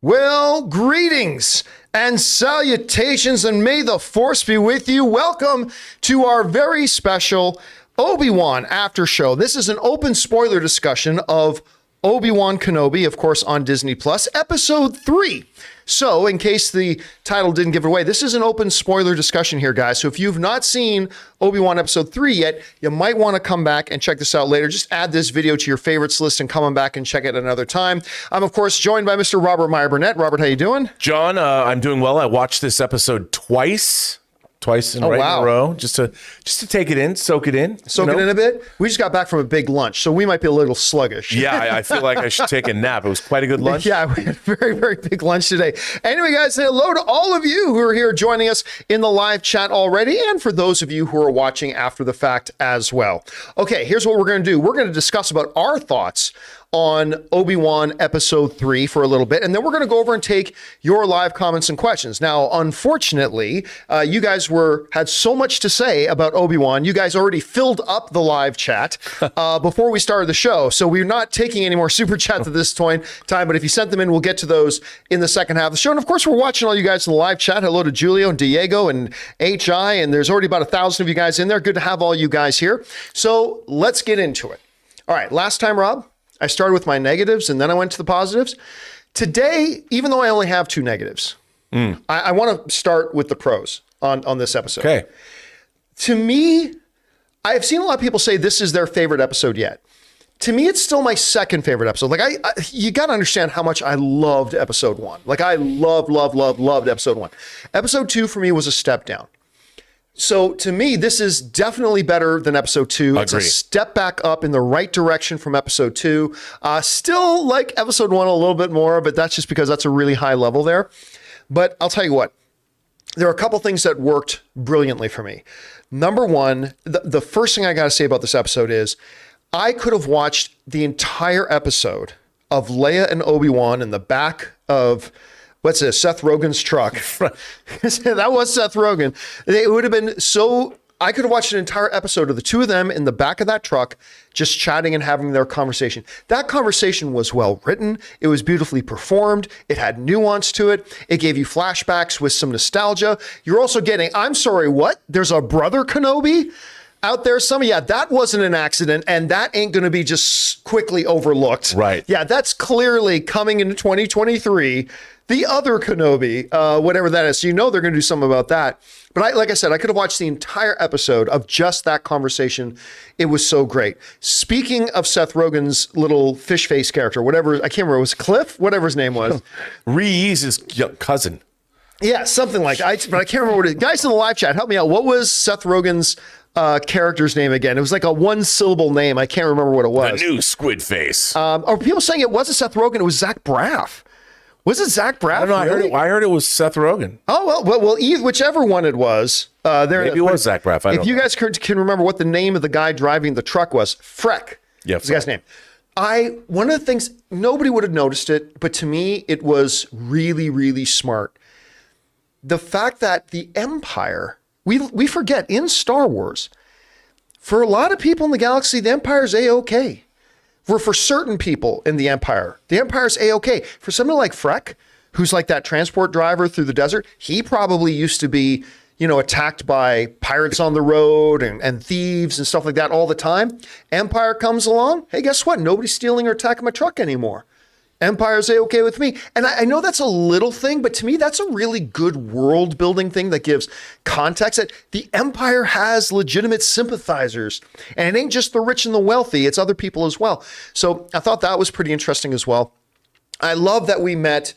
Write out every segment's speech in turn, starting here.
Well, greetings and salutations, and may the force be with you. Welcome to our very special Obi-Wan after show. This is an open spoiler discussion of Obi-Wan Kenobi, of course, on Disney Plus, episode 3. So, in case the title didn't give it away, this is an open spoiler discussion here, guys. So if you've not seen Obi-Wan episode 3 yet, you might want to come back and check this out later. Just add this video to your favorites list and come back and check it another time. I'm, of course, joined by Mr. Robert Meyer Burnett. Robert, how you doing? John, I'm doing well. I watched this episode twice in a row, just to take it in, soak it in. Soak it in a bit. We just got back from a big lunch, so we might be a little sluggish. Yeah, I feel like I should take a nap. It was quite a good lunch. Yeah, we had a very, very big lunch today. Anyway, guys, say hello to all of you who are here joining us in the live chat already, and for those of you who are watching after the fact as well. Okay, here's what we're going to do. We're going to discuss about our thoughts on Obi-Wan episode 3 for a little bit, and then we're going to go over and take your live comments and questions. Now, unfortunately, you guys had so much to say about Obi-Wan. You guys already filled up the live chat before we started the show, so we're not taking any more super chats at this time, but if you sent them in, we'll get to those in the second half of the show. And of course, we're watching all you guys in the live chat. Hello to Julio and Diego and HI, and there's already about 1,000 of you guys in there. Good to have all you guys here. So let's get into it. All right, last time, Rob, I started with my negatives and then I went to the positives. Today, even though I only have 2 negatives, I want to start with the pros on this episode. Okay. To me, I have seen a lot of people say this is their favorite episode yet. To me, it's still my second favorite episode. Like you got to understand how much I loved episode 1. Like I loved episode 1. Episode 2 for me was a step down. So to me, this is definitely better than episode 2. It's a step back up in the right direction from episode 2. Still like episode 1 a little bit more, but that's just because that's a really high level there. But I'll tell you what, there are a couple things that worked brilliantly for me. Number one, the first thing I got to say about this episode is I could have watched the entire episode of Leia and Obi-Wan in the back of what's this? Seth Rogen's truck. That was Seth Rogen. It would have been so. I could have watched an entire episode of the two of them in the back of that truck, just chatting and having their conversation. That conversation was well written. It was beautifully performed. It had nuance to it. It gave you flashbacks with some nostalgia. You're also getting, I'm sorry, what? There's a brother Kenobi out there. That wasn't an accident, and that ain't going to be just quickly overlooked. Right. Yeah, that's clearly coming into 2023. The other Kenobi, whatever that is. So they're going to do something about that. But like I said, I could have watched the entire episode of just that conversation. It was so great. Speaking of Seth Rogen's little fish face character, whatever, I can't remember, it was Cliff? Whatever his name was. Ree's his cousin. Yeah, something like that. But I can't remember what it is. Guys in the live chat, help me out. What was Seth Rogen's character's name again? It was like a 1-syllable name. I can't remember what it was. The new squid face. Are people saying it wasn't Seth Rogen? It was Zach Braff. Was it Zach Braff? I don't know. Really? I heard it was Seth Rogen. Oh, well, whichever one it was. Maybe it was Zach Braff. If you guys can remember what the name of the guy driving the truck was, Freck. Yeah, was the guy's name. One of the things, nobody would have noticed it, but to me, it was really, really smart. The fact that the Empire, we forget in Star Wars, for a lot of people in the galaxy, the Empire's A-okay. For certain people in the Empire's A-okay. For somebody like Freck, who's like that transport driver through the desert, he probably used to be, attacked by pirates on the road and thieves and stuff like that all the time. Empire comes along. Hey, guess what? Nobody's stealing or attacking my truck anymore. Empire's A-okay with me. And I know that's a little thing, but to me, that's a really good world building thing that gives context that the Empire has legitimate sympathizers, and it ain't just the rich and the wealthy, it's other people as well. So I thought that was pretty interesting as well. I love that we met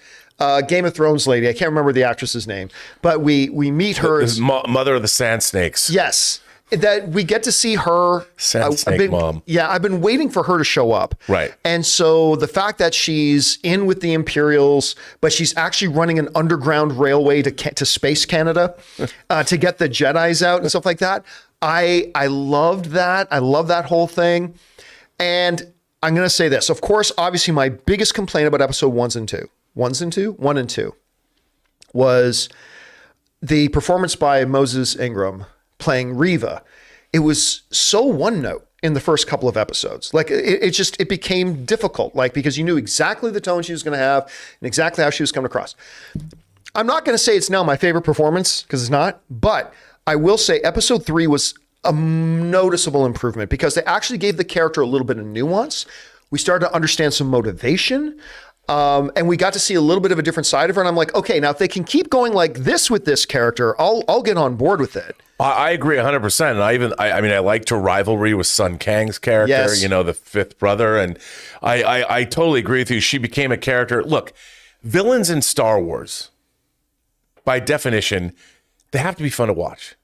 Game of Thrones lady. I can't remember the actress's name, but we meet her. Mother of the Sand Snakes. Yes. That we get to see her. Sand Snake Mom. Yeah, I've been waiting for her to show up. Right. And so the fact that she's in with the Imperials, but she's actually running an underground railway to Space Canada to get the Jedis out and stuff like that. I loved that. I love that whole thing. And I'm going to say this. Of course, obviously, my biggest complaint about episode 1 and 2 was the performance by Moses Ingram playing Reva. It was so one note. in the first couple of episodes. Like it became difficult, like because you knew exactly the tone she was going to have and exactly how she was coming across. I'm not going to say it's now my favorite performance because it's not, but I will say episode 3 was a noticeable improvement because they actually gave the character a little bit of nuance. We started to understand some motivation. And we got to see a little bit of a different side of her. And I'm like, okay, now if they can keep going like this with this character, I'll get on board with it. I agree 100%. And I liked her rivalry with Sun Kang's character, Yes. the fifth brother. And I totally agree with you. She became a character. Look, villains in Star Wars, by definition, they have to be fun to watch.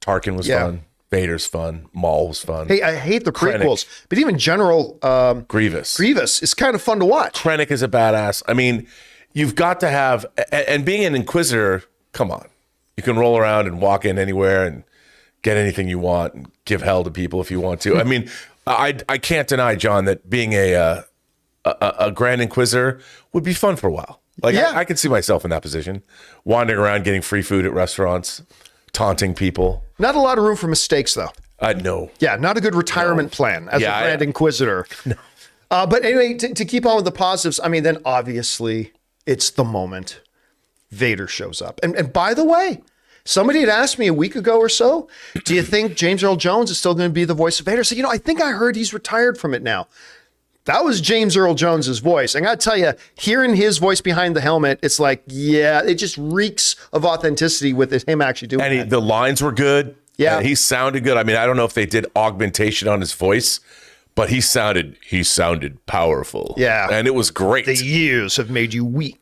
Tarkin was fun. Vader's fun. Maul was fun. Hey, I hate the prequels, but even General Grievous is kind of fun to watch. Krennic is a badass. I mean, you've got to have, and being an Inquisitor, come on. You can roll around and walk in anywhere and get anything you want and give hell to people if you want to. I mean, I can't deny, John, that being a Grand Inquisitor would be fun for a while. Like, Yeah. I could see myself in that position, wandering around getting free food at restaurants, taunting people. Not a lot of room for mistakes, though. No. Yeah, not a good retirement plan as a Grand Inquisitor. No. But anyway, to keep on with the positives, I mean, then obviously it's the moment Vader shows up. And by the way, somebody had asked me a week ago or so, do you think James Earl Jones is still going to be the voice of Vader? So, I think I heard he's retired from it now. That was James Earl Jones's voice. I got to tell you, hearing his voice behind the helmet, it's like, yeah, it just reeks of authenticity with him actually doing it. And the lines were good. Yeah. And he sounded good. I mean, I don't know if they did augmentation on his voice, but he sounded powerful. Yeah. And it was great. The years have made you weak.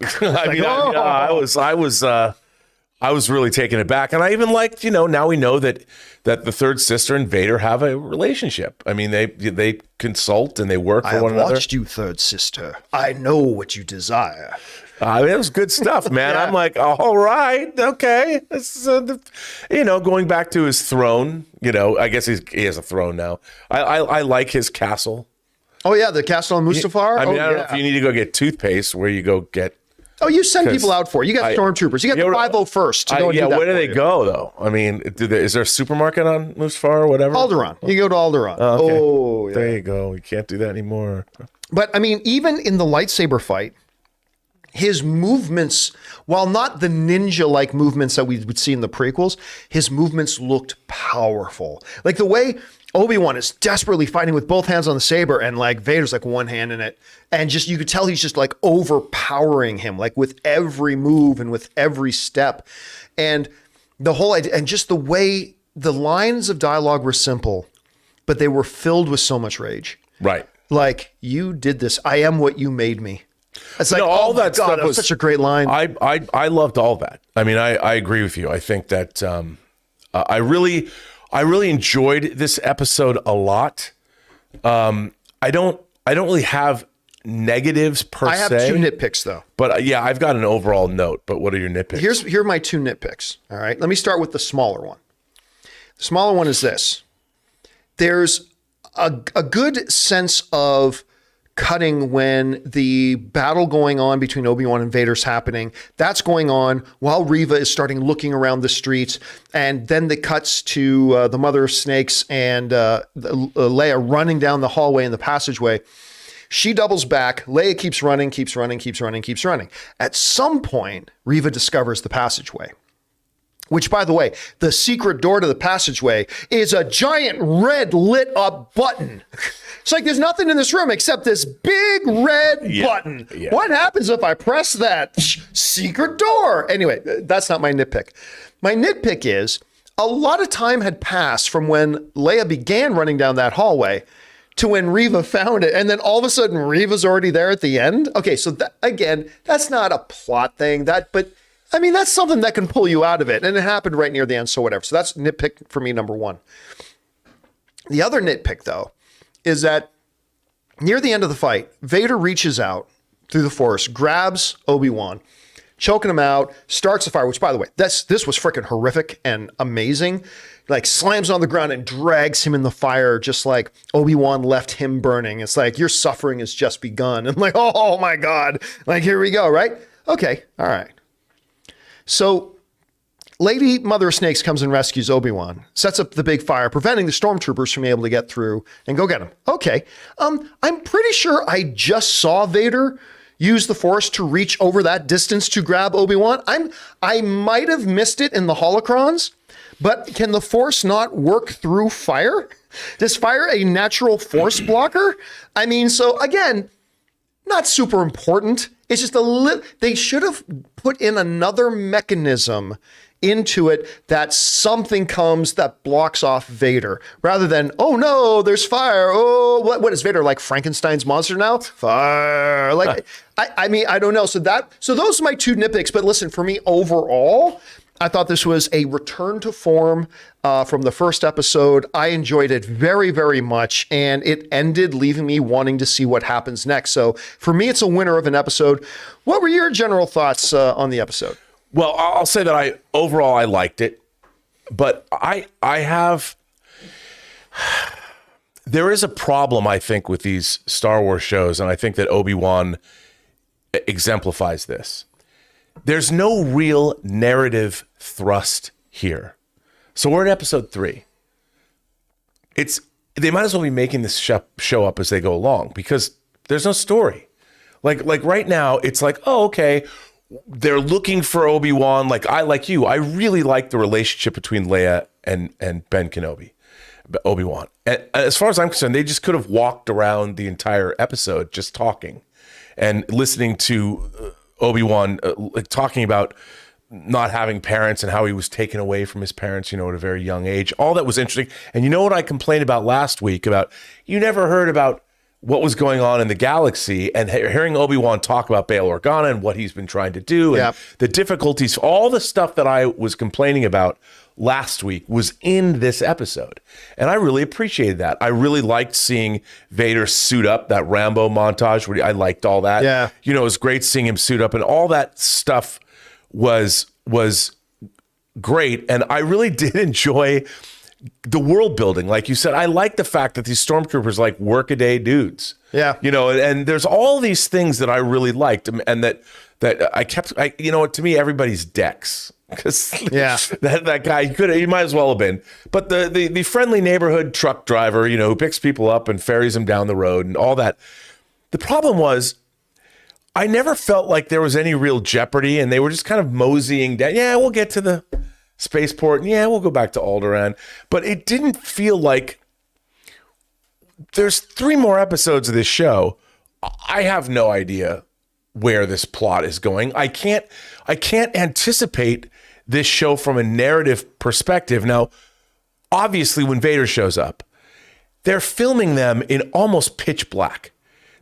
I was really taken aback. And I even liked, now we know that the third sister and Vader have a relationship. I mean, they consult and they work for one another. I watched you, third sister. I know what you desire. It was good stuff, man. Yeah. I'm like, all right, okay. This is, going back to his throne, I guess he has a throne now. I like his castle. Oh, yeah, the castle on Mustafar? I don't know if you need to go get toothpaste, where you go get. Oh, you send people out for it. You got stormtroopers. You got the 501st to go and do that where do for they you. go, though? I mean, is there a supermarket on Mustafar or whatever? Alderaan. You go to Alderaan. Okay. Oh, yeah. There you go. You can't do that anymore. But, I mean, even in the lightsaber fight, his movements, while not the ninja-like movements that we would see in the prequels, his movements looked powerful. Like the way Obi-Wan is desperately fighting with both hands on the saber, and like Vader's like one hand in it, and just you could tell he's just like overpowering him, like with every move and with every step, and the whole idea, and just the way the lines of dialogue were simple, but they were filled with so much rage. Right. Like, you did this. I am what you made me. It's like, all that stuff that was such a great line. I loved all that. I mean, I agree with you. I think that I really enjoyed this episode a lot. I don't really have negatives per se. I have two nitpicks though. But yeah, I've got an overall note. But what are your nitpicks? Here are my two nitpicks. All right. Let me start with the smaller one. The smaller one is this. There's a good sense of cutting when the battle going on between Obi-Wan and Vader's happening. That's going on while Reva is starting looking around the streets. And then the cuts to the Mother of Snakes and Leia running down the hallway in the passageway. She doubles back. Leia keeps running. At some point, Reva discovers the passageway. Which, by the way, the secret door to the passageway is a giant red lit up button. It's like there's nothing in this room except this big red button. Yeah. What happens if I press that secret door? Anyway, that's not my nitpick. My nitpick is a lot of time had passed from when Leia began running down that hallway to when Reva found it. And then all of a sudden, Reva's already there at the end. Okay, so again, that's not a plot thing. But I mean, that's something that can pull you out of it. And it happened right near the end, so whatever. So that's nitpick for me, number one. The other nitpick, though, is that near the end of the fight, Vader reaches out through the Force, grabs Obi-Wan, choking him out, starts the fire, which, by the way, this was freaking horrific and amazing. Like, slams on the ground and drags him in the fire, just like Obi-Wan left him burning. It's like, your suffering has just begun. And like, oh my God. Like, here we go, right? Okay, all right. So Lady Mother of Snakes comes and rescues Obi-Wan, sets up the big fire, preventing the stormtroopers from being able to get through and go get him. Okay. I'm pretty sure I just saw Vader use the Force to reach over that distance to grab Obi-Wan. I might have missed it in the holocrons, but can the Force not work through fire? Is fire a natural Force blocker? I mean, so again, not super important. It's just they should have put in another mechanism into it that something comes that blocks off Vader rather than, oh no, there's fire. Oh, what is Vader, like Frankenstein's monster now? Fire. Like, I mean, I don't know. So those are my two nitpicks. But listen, for me overall, I thought this was a return to form from the first episode. I enjoyed it very, very much, and it ended leaving me wanting to see what happens next. So for me, it's a winner of an episode. What were your general thoughts on the episode? Well, I'll say that I liked it, but I have, there is a problem, I think, with these Star Wars shows, and I think that Obi-Wan exemplifies this. There's no real narrative thrust here. So we're in episode 3. They might as well be making this show up as they go along because there's no story. Like right now, it's like, oh, okay, they're looking for Obi-Wan. Like you, I really like the relationship between Leia and Ben Kenobi, Obi-Wan. And as far as I'm concerned, they just could have walked around the entire episode just talking and listening to Obi-Wan talking about not having parents and how he was taken away from his parents, at a very young age. All that was interesting. And you know what I complained about last week about, you never heard about what was going on in the galaxy, and hearing Obi-Wan talk about Bail Organa and what he's been trying to do and the difficulties, all the stuff that I was complaining about last week was in this episode. And I really appreciated that. I really liked seeing Vader suit up, that Rambo montage where I liked all that. Yeah. It was great seeing him suit up, and all that stuff was great. And I really did enjoy the world building. Like you said, I like the fact that these stormtroopers like work-a-day dudes. Yeah. And there's all these things that I really liked, and that I kept, to me, everybody's Dex. Because that guy, he might as well have been. But the friendly neighborhood truck driver, who picks people up and ferries them down the road and all that. The problem was, I never felt like there was any real jeopardy, and they were just kind of moseying down. Yeah, we'll get to the spaceport, and yeah, we'll go back to Alderaan. But it didn't feel like there's 3 more episodes of this show. I have no idea where this plot is going. I can't anticipate this show from a narrative perspective. Now, obviously, when Vader shows up, they're filming them in almost pitch black.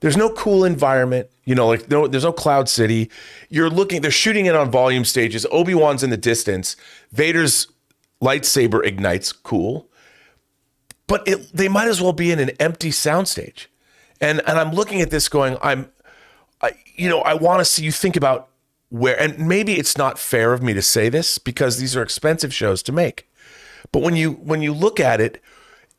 There's no cool environment, there's no Cloud City. They're shooting it on volume stages. Obi-Wan's in the distance. Vader's lightsaber ignites, cool. But they might as well be in an empty soundstage. And I'm looking at this going, I want to see you think about where, and maybe it's not fair of me to say this because these are expensive shows to make. But when you look at it,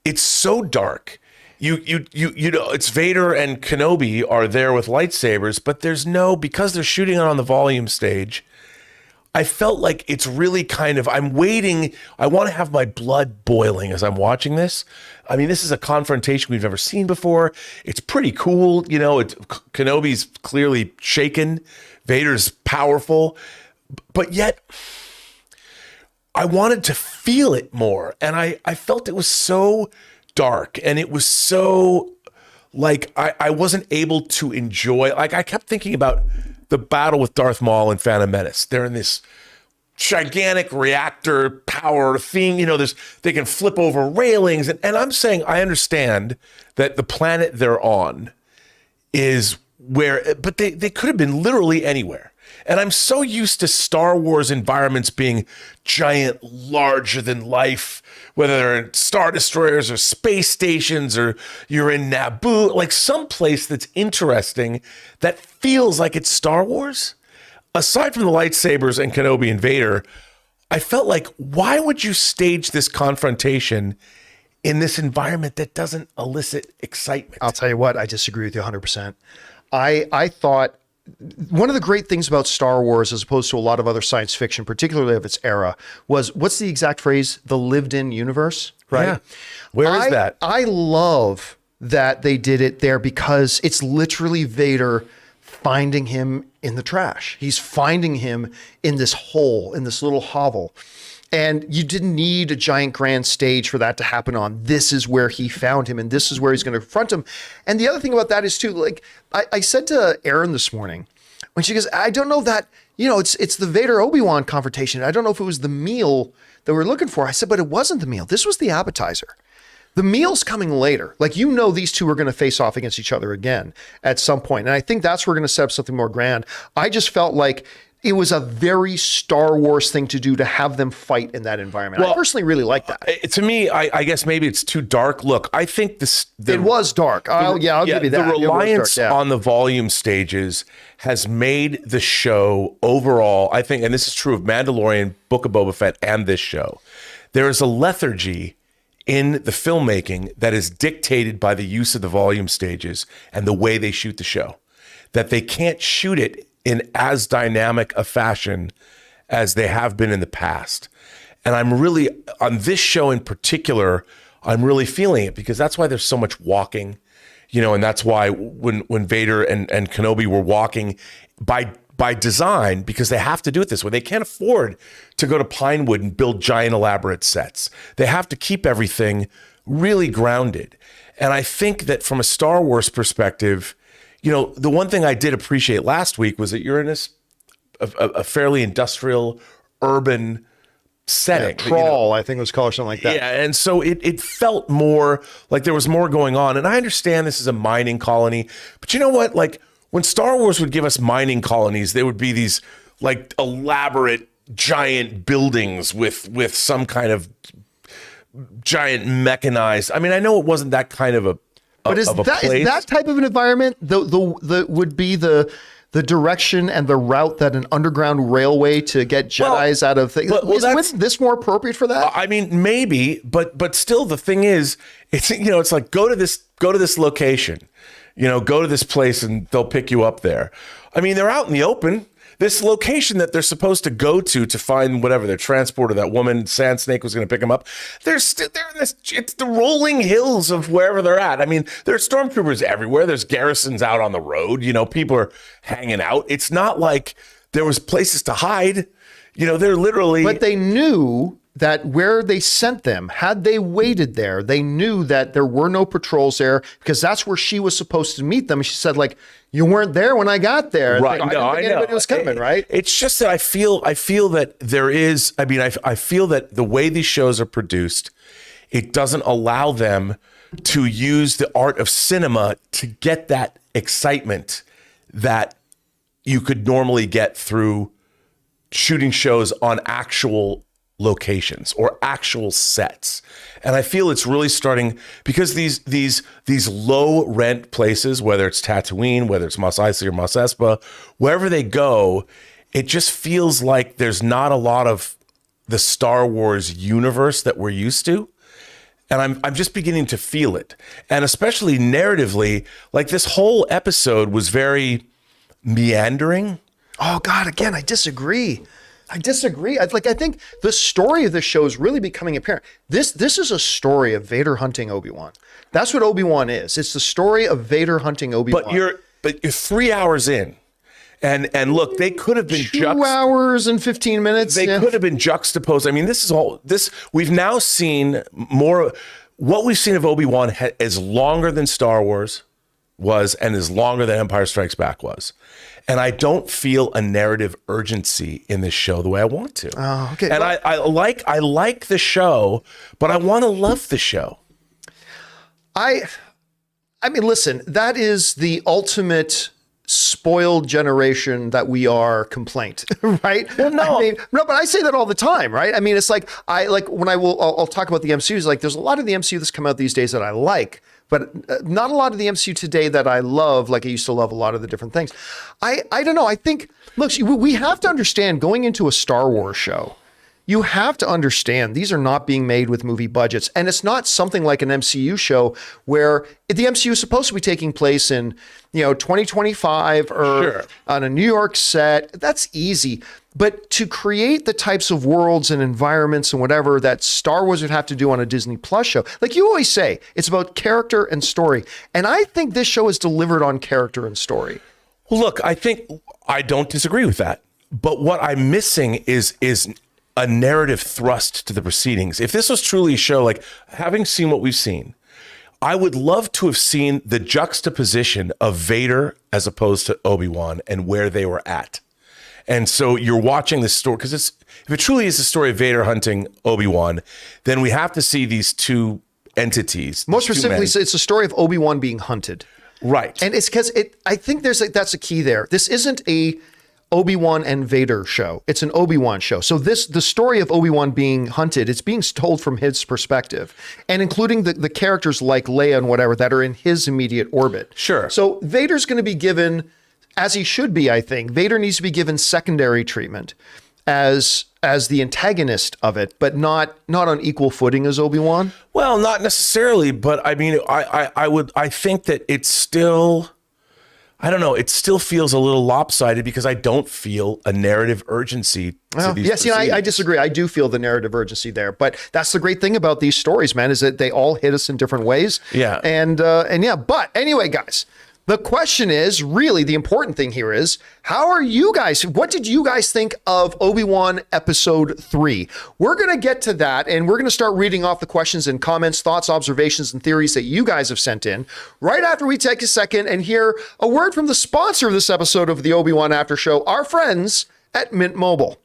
it's so dark. It's Vader and Kenobi are there with lightsabers, but because they're shooting it on the volume stage, I felt like it's really I'm waiting. I want to have my blood boiling as I'm watching this. I mean, this is a confrontation we've never seen before. It's pretty cool. Kenobi's clearly shaken. Vader's powerful, but yet I wanted to feel it more. And I felt it was so dark, and it was so I wasn't able to enjoy. I kept thinking about the battle with Darth Maul and Phantom Menace. They're in this gigantic reactor power thing. They can flip over railings. And I'm saying, I understand that the planet they're on is but they could have been literally anywhere. And I'm so used to Star Wars environments being giant, larger than life, whether they're in Star Destroyers or space stations, or you're in Naboo, like some place that's interesting that feels like it's Star Wars. Aside from the lightsabers and Kenobi and Vader, I felt like, why would you stage this confrontation in this environment that doesn't elicit excitement? I'll tell you what, I disagree with you 100%. I thought one of the great things about Star Wars, as opposed to a lot of other science fiction, particularly of its era, was, what's the exact phrase? The lived-in universe, right? Yeah. Where is that? I love that they did it there because it's literally Vader finding him in the trash. He's finding him in this hole, in this little hovel. And you didn't need a giant grand stage for that to happen on. This is where he found him, and this is where he's going to confront him. And the other thing about that is too, like I said to Erin this morning, when she goes, I don't know that, it's the Vader Obi-Wan confrontation. I don't know if it was the meal that we're looking for. I said, but it wasn't the meal. This was the appetizer. The meal's coming later. Like, these two are going to face off against each other again at some point. And I think that's where we're going to set up something more grand. I just felt like it was a very Star Wars thing to do, to have them fight in that environment. I personally really like that. To me, I guess maybe it's too dark. Look, I think it was dark. I'll give you that. The reliance on the volume stages has made the show overall, I think, and this is true of Mandalorian, Book of Boba Fett, and this show, there is a lethargy in the filmmaking that is dictated by the use of the volume stages and the way they shoot the show, that they can't shoot it in as dynamic a fashion as they have been in the past. And I'm really, on this show in particular, I'm really feeling it, because that's why there's so much walking, and that's why when Vader and Kenobi were walking by design, because they have to do it this way. They can't afford to go to Pinewood and build giant elaborate sets. They have to keep everything really grounded. And I think that from a Star Wars perspective, the one thing I did appreciate last week was that you're in a fairly industrial, urban setting. Yeah, Crawl, I think it was called, or something like that. Yeah, and so it felt more like there was more going on. And I understand this is a mining colony, but you know what? Like, when Star Wars would give us mining colonies, there would be these like elaborate giant buildings with some kind of giant mechanized. I mean, I know it wasn't that kind of a But is that type of an environment the would be the direction and the route that an underground railway to get Jedis out of things? Is this more appropriate for that? I mean, maybe, but still, the thing is, it's like go to this location, go to this place and they'll pick you up there. I mean, they're out in the open. This location that they're supposed to go to find whatever their transporter, that woman Sand Snake was going to pick them up. They're in this. It's the rolling hills of wherever they're at. I mean, there are stormtroopers everywhere. There's garrisons out on the road. People are hanging out. It's not like there was places to hide. They're literally. But they knew that where they sent them, had they waited there, they knew that there were no patrols there, because that's where she was supposed to meet them. And she said, like, you weren't there when I got there. Right. I didn't think anybody was coming, right? It's just that I feel that there is, I feel that the way these shows are produced, it doesn't allow them to use the art of cinema to get that excitement that you could normally get through shooting shows on actual locations or actual sets. And I feel it's really starting, because these low rent places, whether it's Tatooine, whether it's Mos Eisley or Mos Espa, wherever they go, it just feels like there's not a lot of the Star Wars universe that we're used to. And I'm just beginning to feel it. And especially narratively, like this whole episode was very meandering. Oh God, again, I disagree. I think the story of this show is really becoming apparent. This is a story of Vader hunting Obi-Wan. That's what Obi-Wan is. It's the story of Vader hunting Obi-Wan. But you're 3 hours in. And look, they could have been 2 hours and 15 minutes. They could have been juxtaposed. I mean, we've now seen more. What we've seen of Obi-Wan is longer than Star Wars was, and is longer than Empire Strikes Back was. And I don't feel a narrative urgency in this show the way I want to. Oh, okay. And I like the show, but I want to love the show. I mean, listen, that is the ultimate spoiled generation that we are complaint, right? Well, no. But I say that all the time, right? I mean, it's like, I'll talk about the MCU. It's like, there's a lot of the MCU that's come out these days that I like, but not a lot of the MCU today that I love, like I used to love a lot of the different things. I don't know. I think, look, we have to understand, going into a Star Wars show, you have to understand these are not being made with movie budgets. And it's not something like an MCU show where the MCU is supposed to be taking place in, 2025 or on a New York set. That's easy. But to create the types of worlds and environments and whatever that Star Wars would have to do on a Disney Plus show, like you always say, it's about character and story. And I think this show is delivered on character and story. Well, look, I think I don't disagree with that. But what I'm missing is a narrative thrust to the proceedings. If this was truly a show, like having seen what we've seen, I would love to have seen the juxtaposition of Vader as opposed to Obi-Wan and where they were at. And so you're watching this story, because if it truly is the story of Vader hunting Obi-Wan, then we have to see these two entities. Most specifically, it's a story of Obi-Wan being hunted. Right. And it's because I think that's a key there. This isn't a Obi-Wan and Vader show. It's an Obi-Wan show. So the story of Obi-Wan being hunted, it's being told from his perspective, and including the characters like Leia and whatever that are in his immediate orbit. Sure. So Vader's going to be given, as he should be, I think, Vader needs to be given secondary treatment as the antagonist of it, but not on equal footing as Obi-Wan. Well, not necessarily, but I mean, I think that it's still, I don't know, it still feels a little lopsided because I don't feel a narrative urgency to these yes, I disagree. I do feel the narrative urgency there, but that's the great thing about these stories, man, is that they all hit us in different ways. Yeah. And yeah, but anyway, guys, the question is, really the important thing here is, what did you guys think of Obi-Wan episode 3? We're going to get to that, and we're going to start reading off the questions and comments, thoughts, observations, and theories that you guys have sent in right after we take a second and hear a word from the sponsor of this episode of the Obi-Wan After Show, our friends at Mint Mobile.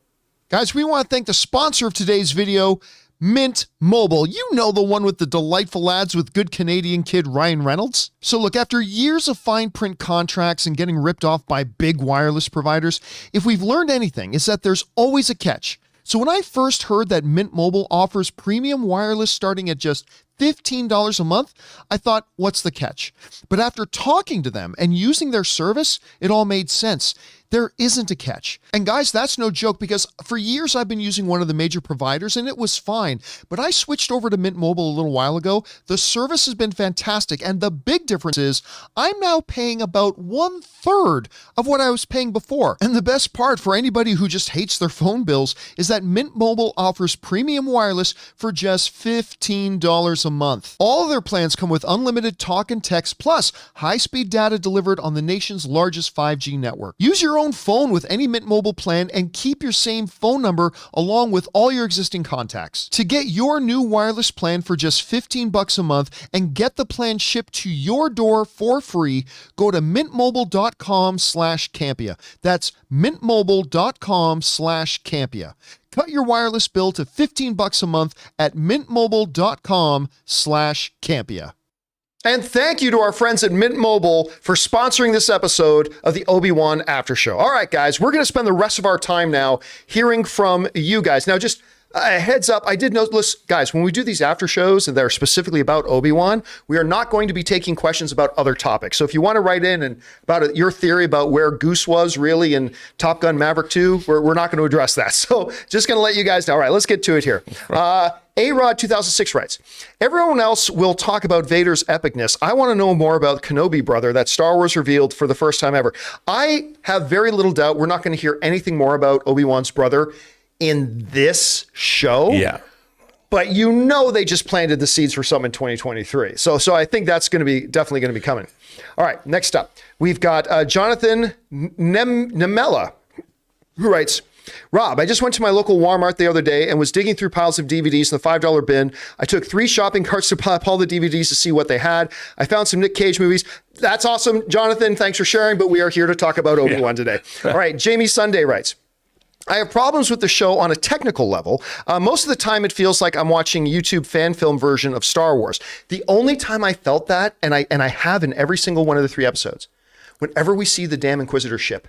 Guys, we want to thank the sponsor of today's video, Mint Mobile. You know, the one with the delightful ads with good Canadian kid Ryan Reynolds. So look, after years of fine print contracts and getting ripped off by big wireless providers, if we've learned anything, is that there's always a catch. So when I first heard that Mint Mobile offers premium wireless starting at just $15 a month, I thought, what's the catch? But after talking to them and using their service, it all made sense. There isn't a catch. And guys, that's no joke, because for years I've been using one of the major providers and it was fine. But I switched over to Mint Mobile a little while ago. The service has been fantastic. And the big difference is I'm now paying about 1/3 of what I was paying before. And the best part for anybody who just hates their phone bills is that Mint Mobile offers premium wireless for just $15 a month. All of their plans come with unlimited talk and text plus high-speed data delivered on the nation's largest 5G network. Use your own phone with any Mint Mobile plan and keep your same phone number along with all your existing contacts. To get your new wireless plan for just $15 a month and get the plan shipped to your door for free, go to mintmobile.com/Campea. That's mintmobile.com/Campea. Cut your wireless bill to $15 a month at mintmobile.com/Campea. And thank you to our friends at Mint Mobile for sponsoring this episode of the Obi-Wan After Show. All right, guys, we're going to spend the rest of our time now hearing from you guys. Now, just a heads up, I did note, listen, guys, when we do these after shows and they're specifically about Obi-Wan, we are not going to be taking questions about other topics. So if you want to write in and about your theory about where Goose was really in Top Gun Maverick 2, we're not going to address that. So just going to let you guys know. All right, let's get to it here. A-Rod 2006 writes, everyone else will talk about Vader's epicness. I want to know more about Kenobi brother that Star Wars revealed for the first time ever. I have very little doubt we're not going to hear anything more about Obi-Wan's brother in this show. Yeah. But you know they just planted the seeds for some in 2023. So I think that's going to be definitely going to be coming. All right, next up, we've got Jonathan Nemella, who writes, Rob, I just went to my local Walmart the other day and was digging through piles of DVDs in the $5 bin. I took 3 shopping carts to pop all the DVDs to see what they had. I found some Nick Cage movies. That's awesome, Jonathan. Thanks for sharing, but we are here to talk about Obi-Wan today. All right, Jamie Sunday writes, I have problems with the show on a technical level. Most of the time it feels like I'm watching YouTube fan film version of Star Wars. The only time I felt that, and I have in every single one of the 3 episodes, whenever we see the damn Inquisitor ship,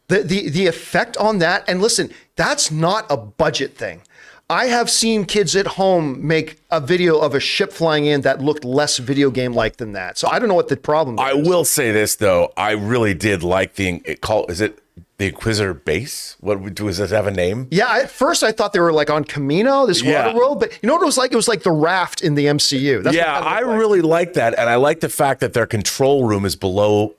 the effect on that, and listen, that's not a budget thing. I have seen kids at home make a video of a ship flying in that looked less video game-like than that. So I don't know what the problem is. I will say this, though. I really did like is it the Inquisitor base? Does it have a name? Yeah, at first I thought they were like on Camino, this water world, but you know what it was like? It was like the raft in the MCU. That's Yeah, I really like that. And I like the fact that their control room is below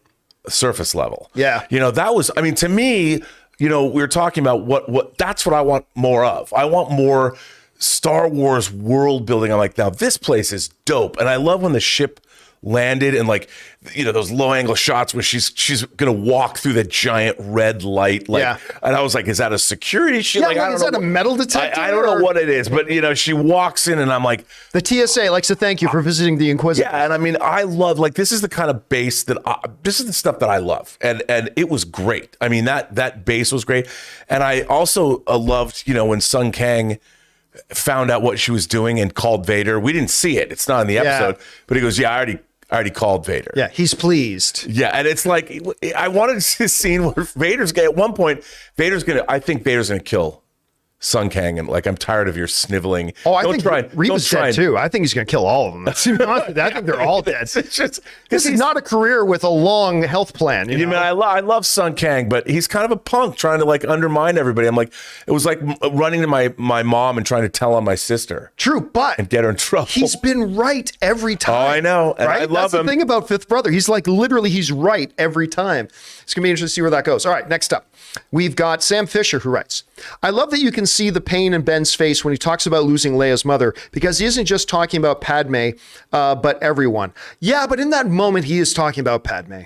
surface level. Yeah. You know, that was, I mean, to me, you know, we were talking about what that's what I want more of. I want more Star Wars world building. I'm like, now this place is dope. And I love when the ship landed and like, you know, those low angle shots where she's gonna walk through the giant red light, like, and I was like, is that a security shit? Yeah, like, I don't is know that a metal detector? I don't know what it is, but you know, she walks in and I'm like, the TSA likes to thank you for visiting the Inquisitor. yeah, and I mean, I love, like, this is the kind of base that this is the stuff that I love, and it was great. I mean, that base was great, and I also loved, you know, when Sung Kang found out what she was doing and called Vader. We didn't see it; it's not in the episode, but he goes, "Yeah, I already called Vader." Yeah, he's pleased. Yeah, and it's like I wanted to see a scene where Vader's gonna, at one point, I think Vader's gonna kill Sung Kang, and like, I'm tired of your sniveling. Oh, I think Reva's dead too. I think he's going to kill all of them. I think they're all dead. It's just, this is not a career with a long health plan. You know? I love Sung Kang, but he's kind of a punk trying to like undermine everybody. I'm like, it was like running to my mom and trying to tell on my sister. True, but and get her in trouble. He's been right every time. Oh, I know. And right? I love That's him. The thing about Fifth Brother, he's like literally he's right every time. It's going to be interesting to see where that goes. All right, next up. We've got Sam Fisher, who writes, I love that you can see the pain in Ben's face when he talks about losing Leia's mother, because he isn't just talking about Padme, but everyone. Yeah, but in that moment, he is talking about Padme.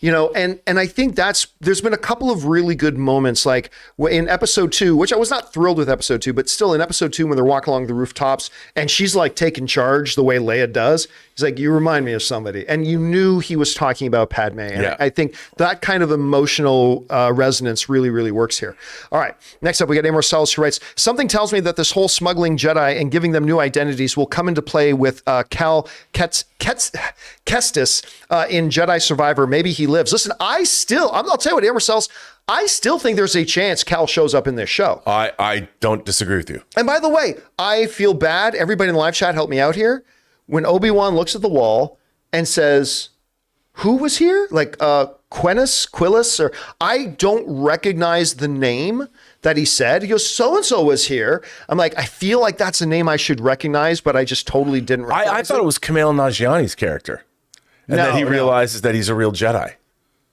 You know, and I think there's been a couple of really good moments, like in episode 2, which I was not thrilled with episode 2, but still in episode 2, when they're walking along the rooftops and she's like taking charge the way Leia does. He's like, you remind me of somebody. And you knew he was talking about Padme. And yeah. I think that kind of emotional resonance really, really works here. All right. Next up, we got A. Marcellus, who writes, something tells me that this whole smuggling Jedi and giving them new identities will come into play with Cal Kestis in Jedi Survivor. Maybe he lives. Listen, I'll tell you what, A. Marcellus, I still think there's a chance Cal shows up in this show. I don't disagree with you. And by the way, I feel bad. Everybody in the live chat, help me out here. When Obi-Wan looks at the wall and says, who was here? Like Quillis, or I don't recognize the name that he said. He goes, so-and-so was here. I'm like, I feel like that's a name I should recognize, but I just totally didn't recognize I thought it was Kumail Nanjiani's character. And then he realizes that he's a real Jedi.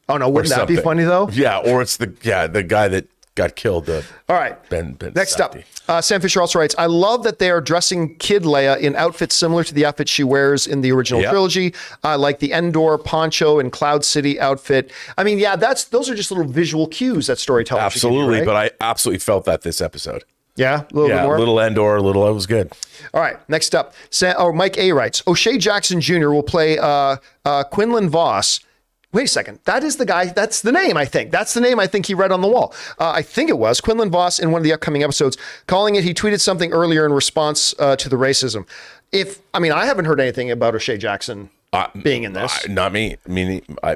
Oh, no, wouldn't that be funny, though? Yeah, or it's the guy that got killed. All right. Ben Next Safdie. up, Sam Fisher also writes, I love that they are dressing Kid Leia in outfits similar to the outfit she wears in the original trilogy, like the Endor poncho and Cloud City outfit. I mean, yeah, those are just little visual cues that storytellers Absolutely, right? but I absolutely felt that this episode. Yeah, a little bit more. Little Endor, it was good. All right, next up, Mike A. writes, O'Shea Jackson Jr. will play Quinlan Voss. Wait a second. That is the guy. That's the name, I think. That's the name I think he read on the wall. I think it was Quinlan Voss in one of the upcoming episodes. Calling it, he tweeted something earlier in response to the racism. I haven't heard anything about O'Shea Jackson being in this. Not me.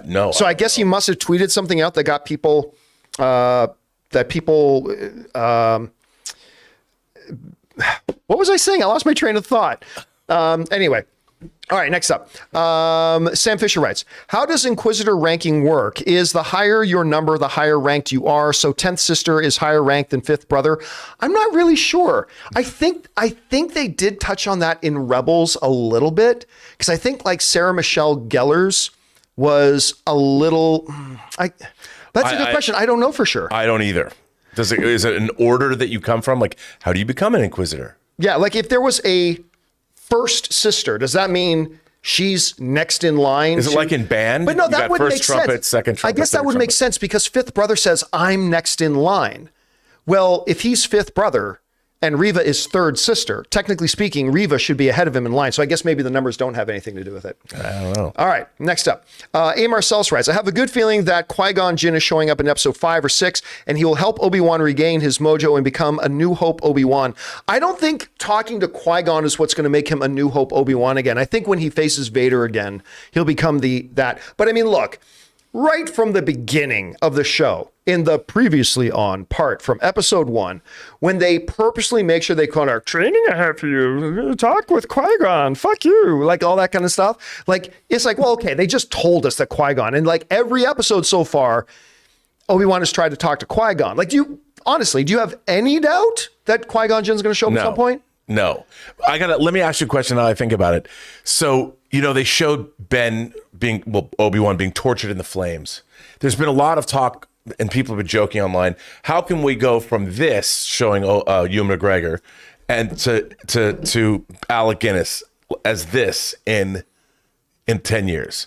No. So I guess he must have tweeted something out that got people, what was I saying? I lost my train of thought. Anyway. All right, next up. Sam Fisher writes, how does Inquisitor ranking work? Is the higher your number, the higher ranked you are? So 10th sister is higher ranked than 5th brother? I'm not really sure. I think they did touch on that in Rebels a little bit, because I think like Sarah Michelle Gellar's was a little... That's a good question. I don't know for sure. I don't either. Is it an order that you come from? Like, how do you become an Inquisitor? Yeah, like if there was a first sister, does that mean she's next in line? Is it like in band? But no, that would make trumpet, sense. Second trumpet, I guess that would make sense, because 5th brother says, I'm next in line. Well, if he's 5th brother and Reva is 3rd sister, technically speaking, Reva should be ahead of him in line. So I guess maybe the numbers don't have anything to do with it. I don't know. All right, next up. A. Marcellus writes, I have a good feeling that Qui-Gon Jinn is showing up in episode 5 or 6, and he will help Obi-Wan regain his mojo and become a New Hope Obi-Wan. I don't think talking to Qui-Gon is what's going to make him a New Hope Obi-Wan again. I think when he faces Vader again, he'll become that. But I mean, look, right from the beginning of the show, in the previously on part from episode 1, when they purposely make sure they call our training I have for you, talk with Qui-Gon, fuck you, like all that kind of stuff. Like, it's like, well, okay, they just told us that Qui-Gon, and like every episode so far, Obi-Wan has tried to talk to Qui-Gon. Like, do you have any doubt that Qui-Gon Jinn's going to show up at some point? No. Let me ask you a question now I think about it. So, they showed Obi-Wan being tortured in the flames. There's been a lot of talk, and people have been joking online. How can we go from this showing Ewan McGregor and to Alec Guinness as this in 10 years?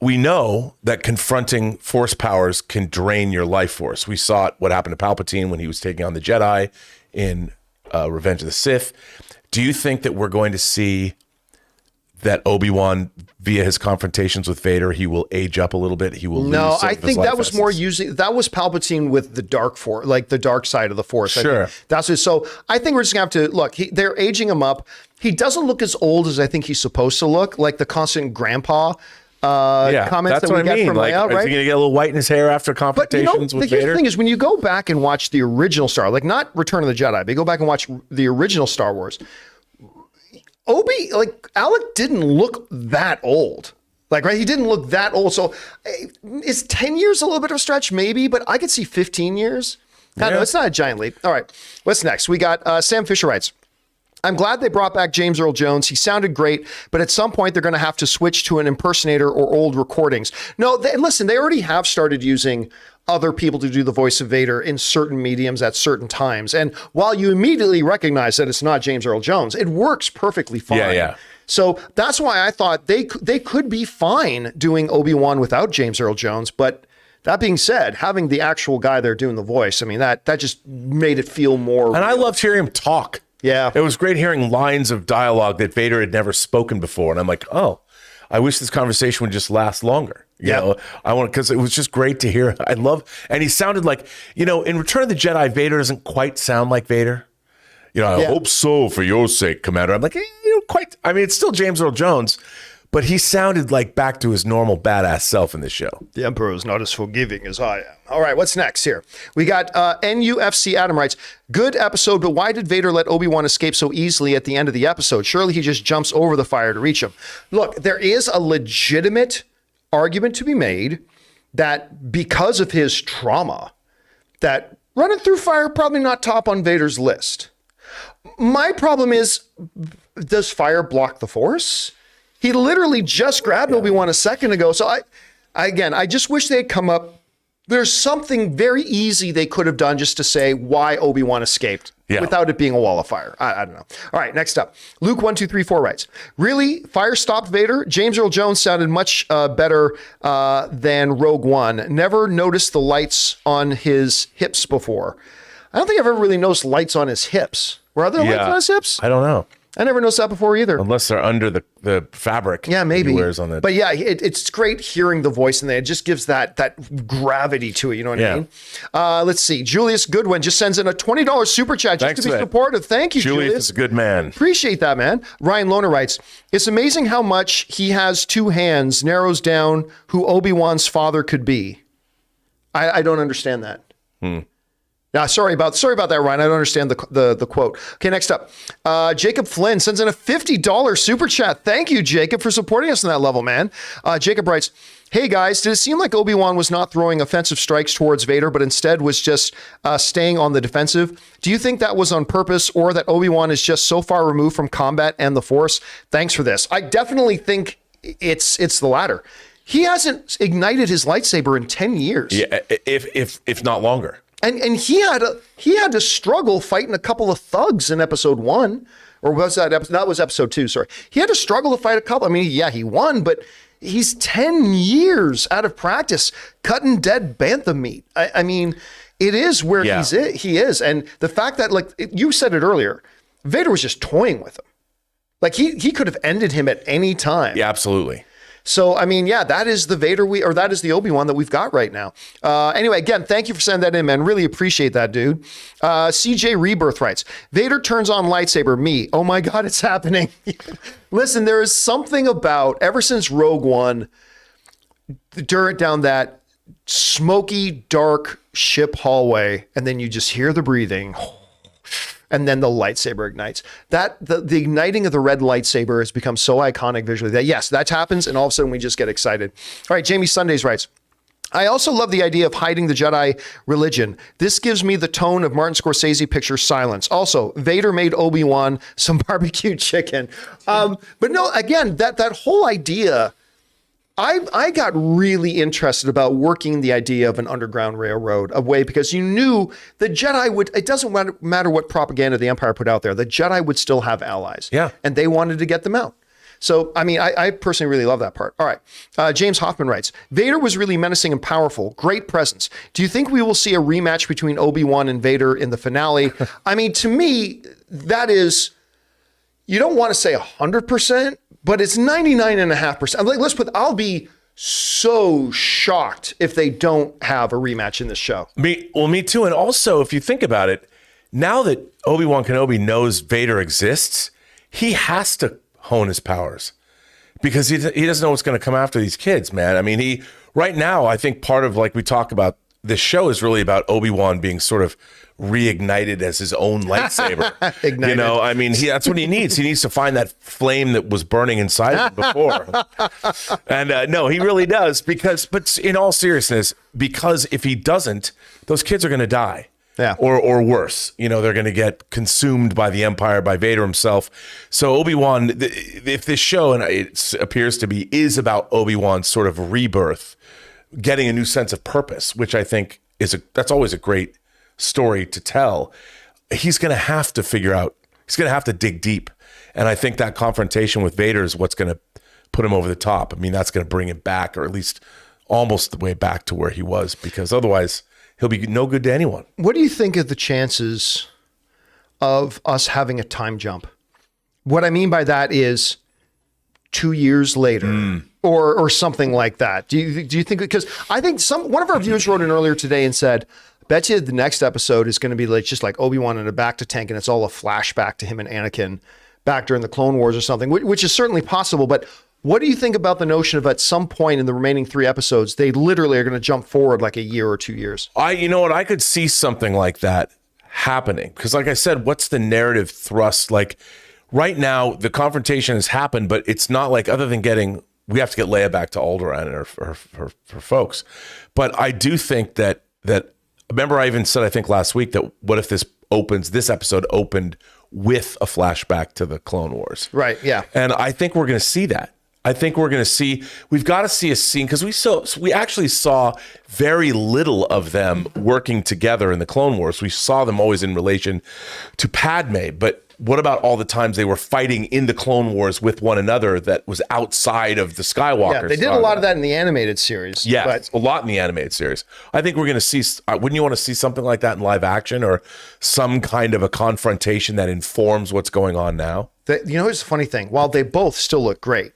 We know that confronting force powers can drain your life force. We saw what happened to Palpatine when he was taking on the Jedi in Revenge of the Sith. Do you think that we're going to see that Obi-Wan, via his confrontations with Vader, he will age up a little bit? He will lose some I of his think life that was essence? more using, that was Palpatine with the dark force, like the dark side of the force. Sure. That's what, so I think we're just gonna have to look, they're aging him up. He doesn't look as old as I think he's supposed to look, like the constant grandpa comments that's that we what I get mean. from Like, Leia, is right? he gonna get a little white in his hair after confrontations with Vader? The thing is, when you go back and watch the original like not Return of the Jedi, but you go back and watch the original Star Wars, Alec didn't look that old. Like, right? He didn't look that old. So is 10 years a little bit of a stretch? Maybe, but I could see 15 years. I don't know. It's not a giant leap. All right. What's next? We got Sam Fisher writes, I'm glad they brought back James Earl Jones. He sounded great, but at some point they're going to have to switch to an impersonator or old recordings. No, listen, they already have started using other people to do the voice of Vader in certain mediums at certain times. And while you immediately recognize that it's not James Earl Jones, it works perfectly fine. Yeah. So that's why I thought they could be fine doing Obi-Wan without James Earl Jones. But that being said, having the actual guy there doing the voice, I mean, that just made it feel more And real. I loved hearing him talk. Yeah. It was great hearing lines of dialogue that Vader had never spoken before. And I'm like, oh, I wish this conversation would just last longer. You know, because it was just great to hear. And he sounded like, in Return of the Jedi, Vader doesn't quite sound like Vader. I hope so for your sake, Commander. I'm like, it's still James Earl Jones, but he sounded like back to his normal badass self in this show. The Emperor is not as forgiving as I am. All right, what's next here? We got NUFC Adam writes, good episode, but why did Vader let Obi-Wan escape so easily at the end of the episode? Surely he just jumps over the fire to reach him. Look, there is a legitimate argument to be made that because of his trauma, that running through fire probably not top on Vader's list. My problem is, does fire block the Force? He literally just grabbed Obi-Wan a second ago. So I just wish they had come up. There's something very easy they could have done just to say why Obi-Wan escaped without it being a wall of fire. I don't know. All right, next up. Luke1234 writes, really? Fire stopped Vader? James Earl Jones sounded much better than Rogue One. Never noticed the lights on his hips before. I don't think I've ever really noticed lights on his hips. Were there lights on his hips? I don't know. I never noticed that before either. Unless they're under the fabric. Yeah, maybe. He wears on it. But yeah, it's great hearing the voice, and it just gives that gravity to it. You know what I mean? Let's see. Julius Goodwin just sends in a $20 super chat just to be supportive. Thank you, Julius. Julius is a good man. Appreciate that, man. Ryan Lohner writes, it's amazing how much he has two hands narrows down who Obi-Wan's father could be. I don't understand that. Now, sorry about that, Ryan. I don't understand the quote. Okay, next up. Jacob Flynn sends in a $50 super chat. Thank you, Jacob, for supporting us on that level, man. Jacob writes, hey, guys, did it seem like Obi-Wan was not throwing offensive strikes towards Vader, but instead was just staying on the defensive? Do you think that was on purpose, or that Obi-Wan is just so far removed from combat and the Force? Thanks for this. I definitely think it's the latter. He hasn't ignited his lightsaber in 10 years. Yeah, if not longer. And he had to struggle fighting a couple of thugs in episode 1, or was that was episode 2? Sorry, he had to struggle to fight a couple. I mean, yeah, he won, but he's 10 years out of practice cutting dead bantha meat. I mean, it is where he is, and the fact that, like you said it earlier, Vader was just toying with him. Like he could have ended him at any time. Yeah, absolutely. So, I mean, yeah, that is the Vader that is the Obi-Wan that we've got right now. Anyway, again, thank you for sending that in, man. Really appreciate that, dude. CJ Rebirth writes, Vader turns on lightsaber. Me. Oh my God, it's happening. Listen, there is something about, ever since Rogue One, down that smoky, dark ship hallway, and then you just hear the breathing, and then the lightsaber ignites. That the igniting of the red lightsaber has become so iconic visually that yes, that happens, and all of a sudden we just get excited. All right, Jamie Sundays writes, I also love the idea of hiding the Jedi religion. This gives me the tone of Martin Scorsese picture Silence. Also, Vader made Obi-Wan some barbecue chicken. But no, again, that whole idea, I got really interested about working the idea of an underground railroad away, because you knew the Jedi would, it doesn't matter what propaganda the Empire put out there, the Jedi would still have allies. Yeah. And they wanted to get them out. So, I mean, I personally really love that part. All right. James Hoffman writes, Vader was really menacing and powerful. Great presence. Do you think we will see a rematch between Obi-Wan and Vader in the finale? I mean, to me, that is, you don't want to say 100%, but it's 99.5%. Like, I'll be so shocked if they don't have a rematch in this show. Me too. And also, if you think about it, now that Obi-Wan Kenobi knows Vader exists, he has to hone his powers, because he doesn't know what's going to come after these kids, man. I mean, right now, I think part of, like we talk about, this show is really about Obi-Wan being sort of reignited as his own lightsaber. Ignited. You know, I mean, that's what he needs. He needs to find that flame that was burning inside him before. And no, he really does, but in all seriousness, because if he doesn't, those kids are going to die. Yeah. Or worse, you know, they're going to get consumed by the Empire, by Vader himself. So Obi-Wan, if this show, and it appears to be, is about Obi-Wan's sort of rebirth, getting a new sense of purpose, which I think that's always a great story to tell. He's going to have to figure out, he's going to have to dig deep. And I think that confrontation with Vader is what's going to put him over the top. I mean, that's going to bring him back, or at least almost the way back to where he was, because otherwise he'll be no good to anyone. What do you think of the chances of us having a time jump? What I mean by that is 2 years later or something like that. Do you think, because I think one of our viewers wrote in earlier today and said, I bet you the next episode is going to be like just like Obi-Wan in a bacta tank, and it's all a flashback to him and Anakin back during the Clone Wars or something, which is certainly possible. But what do you think about the notion of at some point in the remaining 3 episodes, they literally are going to jump forward like a year or 2 years? You know what? I could see something like that happening, because like I said, what's the narrative thrust? Like right now, the confrontation has happened, but it's not like, other than we have to get Leia back to Alderaan and her folks. But I do think that remember I even said, I think last week, that what if this episode opened with a flashback to the Clone Wars? Right. Yeah. And I think we're going to see that. We've got to see a scene, because we actually saw very little of them working together in the Clone Wars. We saw them always in relation to Padme, but what about all the times they were fighting in the Clone Wars with one another that was outside of the Skywalker? Yeah, they did a lot of that in the animated series. Yeah, but a lot in the animated series. I think we're going to see, wouldn't you want to see something like that in live action, or some kind of a confrontation that informs what's going on now? Here's the funny thing. While they both still look great,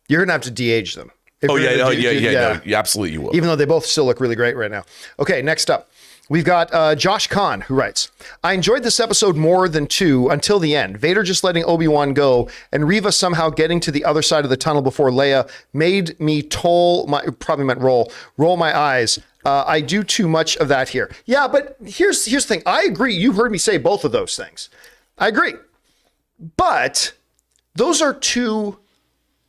you're going to have to de-age them. No, absolutely you will. Even though they both still look really great right now. Okay, next up. We've got Josh Kahn, who writes, I enjoyed this episode more than 2 until the end. Vader just letting Obi-Wan go, and Reva somehow getting to the other side of the tunnel before Leia made me roll my eyes. I do too much of that here. Yeah, but here's the thing. I agree. You've heard me say both of those things. I agree. But those are 2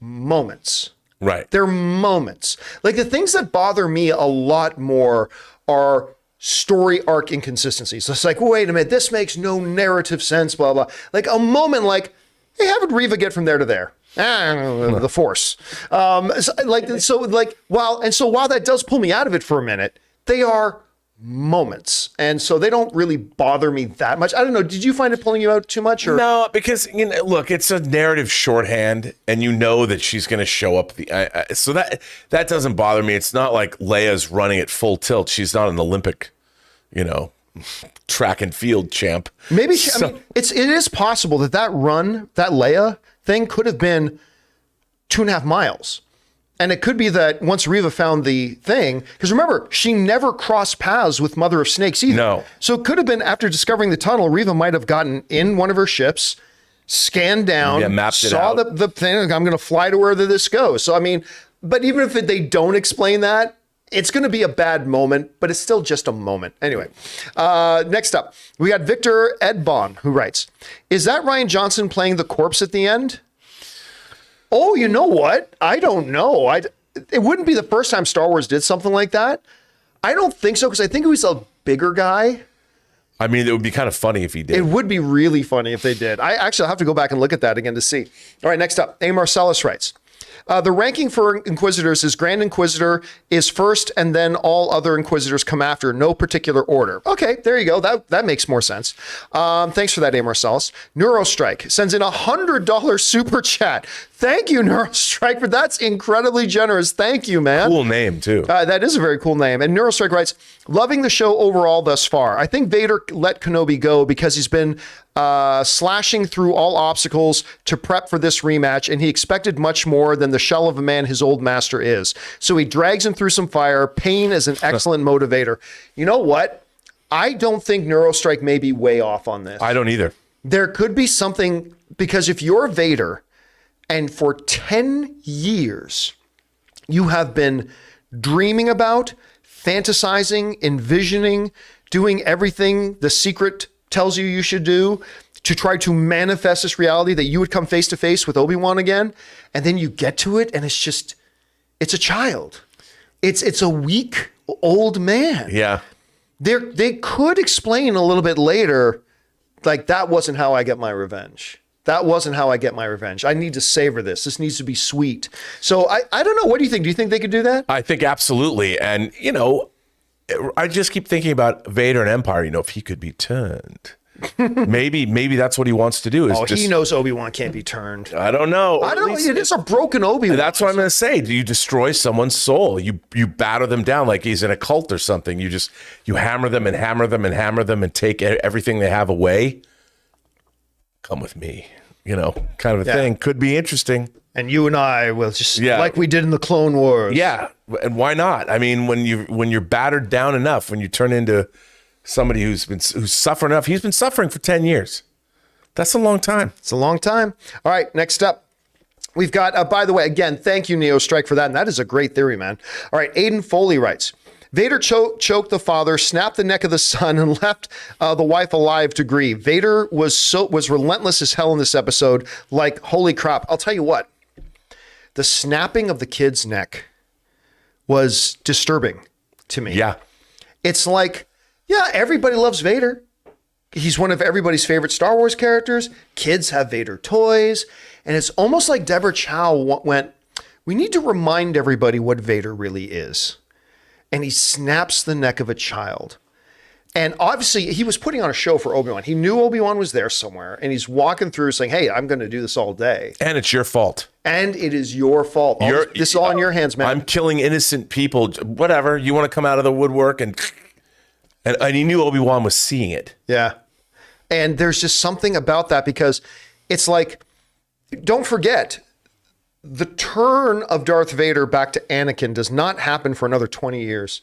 moments. Right. They're moments. Like, the things that bother me a lot more are story arc inconsistencies. It's like, wait a minute, this makes no narrative sense, blah, blah. Like a moment like, hey, how did Reva get from there to there? The Force. While that does pull me out of it for a minute, they are moments. And so they don't really bother me that much. I don't know. Did you find it pulling you out too much? Or? No, because, look, it's a narrative shorthand, and you know that she's going to show up. So that doesn't bother me. It's not like Leia's running at full tilt. She's not an Olympic, track and field champ. Maybe it is possible that run, that Leia thing could have been 2.5 miles. And it could be that once Reva found the thing, because remember, she never crossed paths with Mother of Snakes either. No. So it could have been after discovering the tunnel, Reva might have gotten in one of her ships, scanned down, saw the thing, I'm going to fly to where this goes. So, but even if they don't explain that, it's going to be a bad moment, but it's still just a moment. Anyway, next up, we got Victor Edbon, who writes, is that Rian Johnson playing the corpse at the end? Oh, you know what? I don't know. it wouldn't be the first time Star Wars did something like that. I don't think so, because I think he was a bigger guy. I mean, it would be kind of funny if he did. It would be really funny if they did. I actually have to go back and look at that again to see. All right, next up, A. Marcellus writes, the ranking for Inquisitors is Grand Inquisitor is first, and then all other Inquisitors come after, no particular order. Okay, there you go. That makes more sense. Thanks for that, A. Marcellus. Neurostrike sends in $100 super chat. Thank you, Neurostrike, but that's incredibly generous. Thank you, man. Cool name, too. That is a very cool name. And Neurostrike writes, loving the show overall thus far. I think Vader let Kenobi go because he's been slashing through all obstacles to prep for this rematch, and he expected much more than the shell of a man his old master is. So he drags him through some fire. Pain is an excellent motivator. You know what? I don't think Neurostrike may be way off on this. I don't either. There could be something, because if you're Vader and for 10 years you have been dreaming about, fantasizing, envisioning, doing everything the secret tells you should do to try to manifest this reality that you would come face to face with Obi-Wan again, and then you get to it and it's a child. It's a weak old man. Yeah. They could explain a little bit later, like, that wasn't how I get my revenge. That wasn't how I get my revenge. I need to savor this. This needs to be sweet. So I don't know. What do you think? Do you think they could do that? I think absolutely. And, I just keep thinking about Vader and Empire, if he could be turned. maybe that's what he wants to do. He knows Obi-Wan can't be turned. I don't know. I don't know. It is a broken Obi-Wan. That's what I'm going to say. Do you destroy someone's soul? You batter them down like he's in a cult or something. You hammer them and hammer them and hammer them and take everything they have away. Come with me, kind of a thing. Could be interesting. And you and I will just, like we did in the Clone Wars. Yeah, and why not? I mean, when you're battered down enough, when you turn into somebody who's suffering enough, he's been suffering for 10 years. That's a long time. It's a long time. All right, next up. We've got, by the way, again, thank you, Neo Strike, for that. And that is a great theory, man. All right, Aiden Foley writes, Vader choked the father, snapped the neck of the son, and left the wife alive to grieve. Vader was relentless as hell in this episode. Like, holy crap. I'll tell you what. The snapping of the kid's neck was disturbing to me. Yeah. It's like, everybody loves Vader. He's one of everybody's favorite Star Wars characters. Kids have Vader toys. And it's almost like Deborah Chow went, we need to remind everybody what Vader really is. And he snaps the neck of a child. And obviously, he was putting on a show for Obi-Wan. He knew Obi-Wan was there somewhere. And he's walking through saying, hey, I'm going to do this all day. And it's your fault. And it is your fault. This is all in your hands, man. I'm killing innocent people. Whatever. You want to come out of the woodwork. And he knew Obi-Wan was seeing it. Yeah. And there's just something about that, because it's like, don't forget, the turn of Darth Vader back to Anakin does not happen for another 20 years.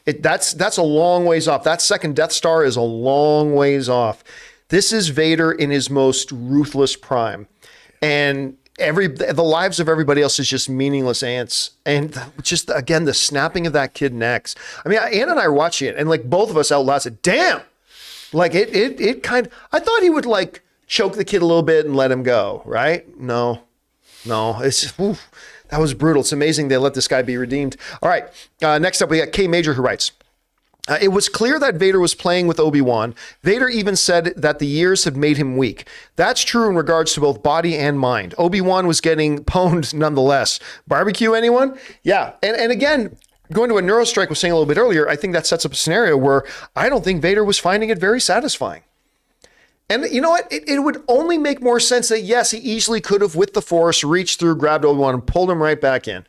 That's a long ways off. That second Death Star is a long ways off. This is Vader in his most ruthless prime. And the lives of everybody else is just meaningless ants. And just, again, the snapping of that kid necks. I mean, Anna and I are watching it, and like both of us out loud said, damn. Like it kind of, I thought he would like choke the kid a little bit and let him go, right? No, it's that was brutal. It's amazing they let this guy be redeemed. All right, next up we got K Major, who writes, it was clear that Vader was playing with Obi-Wan. Vader even said that the years had made him weak. That's true in regards to both body and mind. Obi-Wan was getting pwned nonetheless. Barbecue, anyone? Yeah, and again, going to what Neurostrike was saying a little bit earlier, I think that sets up a scenario where I don't think Vader was finding it very satisfying. And you know what? It would only make more sense that, yes, he easily could have, with the Force, reached through, grabbed Obi-Wan, and pulled him right back in.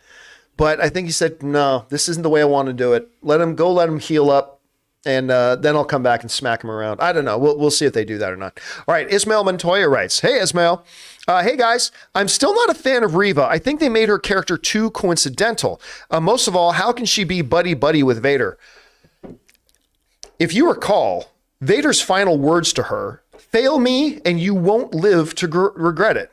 But I think he said, no, this isn't the way I want to do it. Let him heal up, and then I'll come back and smack him around. I don't know. We'll see if they do that or not. All right, Ismail Montoya writes, hey, Ismail. Hey, guys, I'm still not a fan of Reva. I think they made her character too coincidental. Most of all, how can she be buddy-buddy with Vader? If you recall, Vader's final words to her, fail me and you won't live to regret it.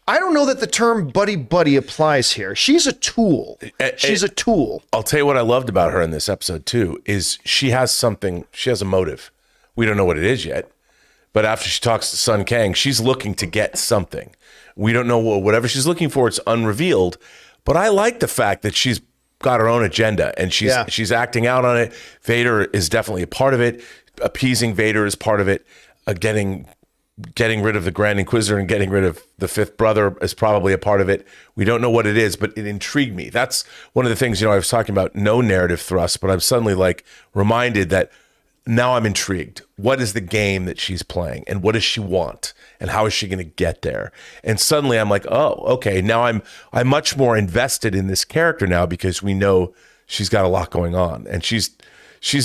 I don't know that the term buddy-buddy applies here. She's a tool. She's a tool. I'll tell you what I loved about her in this episode, too, is she has a motive. We don't know what it is yet. But after she talks to Sun Kang, she's looking to get something. We don't know whatever she's looking for. It's unrevealed. But I like the fact that she's got her own agenda and she's acting out on it. Vader is definitely a part of it. Appeasing Vader is part of it. Getting rid of the Grand Inquisitor and getting rid of the fifth brother is probably a part of it. We don't know what it is, but it intrigued me. That's one of the things, I was talking about no narrative thrust, but I'm suddenly like reminded that now I'm intrigued. What is the game that she's playing and what does she want and how is she going to get there? And suddenly I'm like, oh, okay. Now I'm much more invested in this character now because we know she's got a lot going on and she's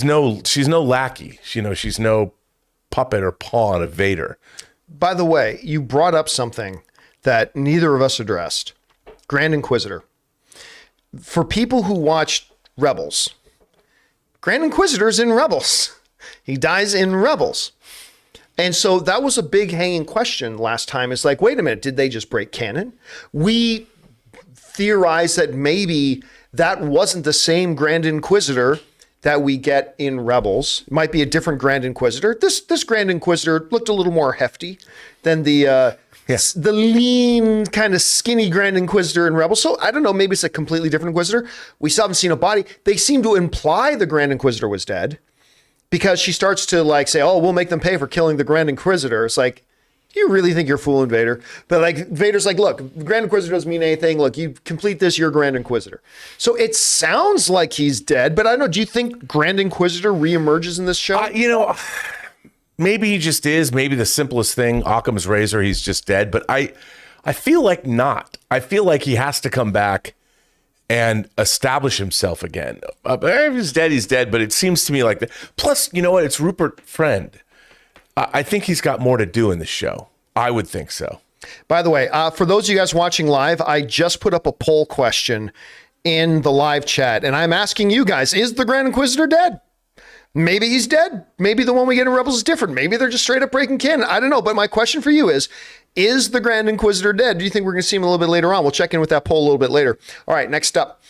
no lackey. She's no puppet or pawn of Vader. By the way, you brought up something that neither of us addressed. Grand Inquisitor. For people who watched Rebels, Grand Inquisitor is in Rebels. He dies in Rebels. And so that was a big hanging question last time. It's like, wait a minute, did they just break canon? We theorized that maybe that wasn't the same Grand Inquisitor that we get in Rebels. It might be a different Grand Inquisitor. This Grand Inquisitor looked a little more hefty than the lean, kind of skinny Grand Inquisitor in Rebels. So I don't know, maybe it's a completely different Inquisitor. We still haven't seen a body. They seem to imply the Grand Inquisitor was dead because she starts to like say, oh, we'll make them pay for killing the Grand Inquisitor. It's like, you really think you're fooling Vader? But like Vader's like, look, Grand Inquisitor doesn't mean anything. Look, you complete this, you're Grand Inquisitor. So it sounds like he's dead, but I don't know. Do you think Grand Inquisitor reemerges in this show? Maybe he just is. Maybe the simplest thing, Occam's razor, he's just dead. But I feel like not. I feel like he has to come back and establish himself again. If he's dead, he's dead. But it seems to me like that. Plus, you know what? It's Rupert Friend. I think he's got more to do in the show. I would think so. By the way, for those of you guys watching live, I just put up a poll question in the live chat, and I'm asking you guys, is the Grand Inquisitor dead? Maybe he's dead. Maybe the one we get in Rebels is different. Maybe they're just straight up breaking canon. I don't know. But my question for you is the Grand Inquisitor dead? Do you think we're going to see him a little bit later on? We'll check in with that poll a little bit later. All right, next up.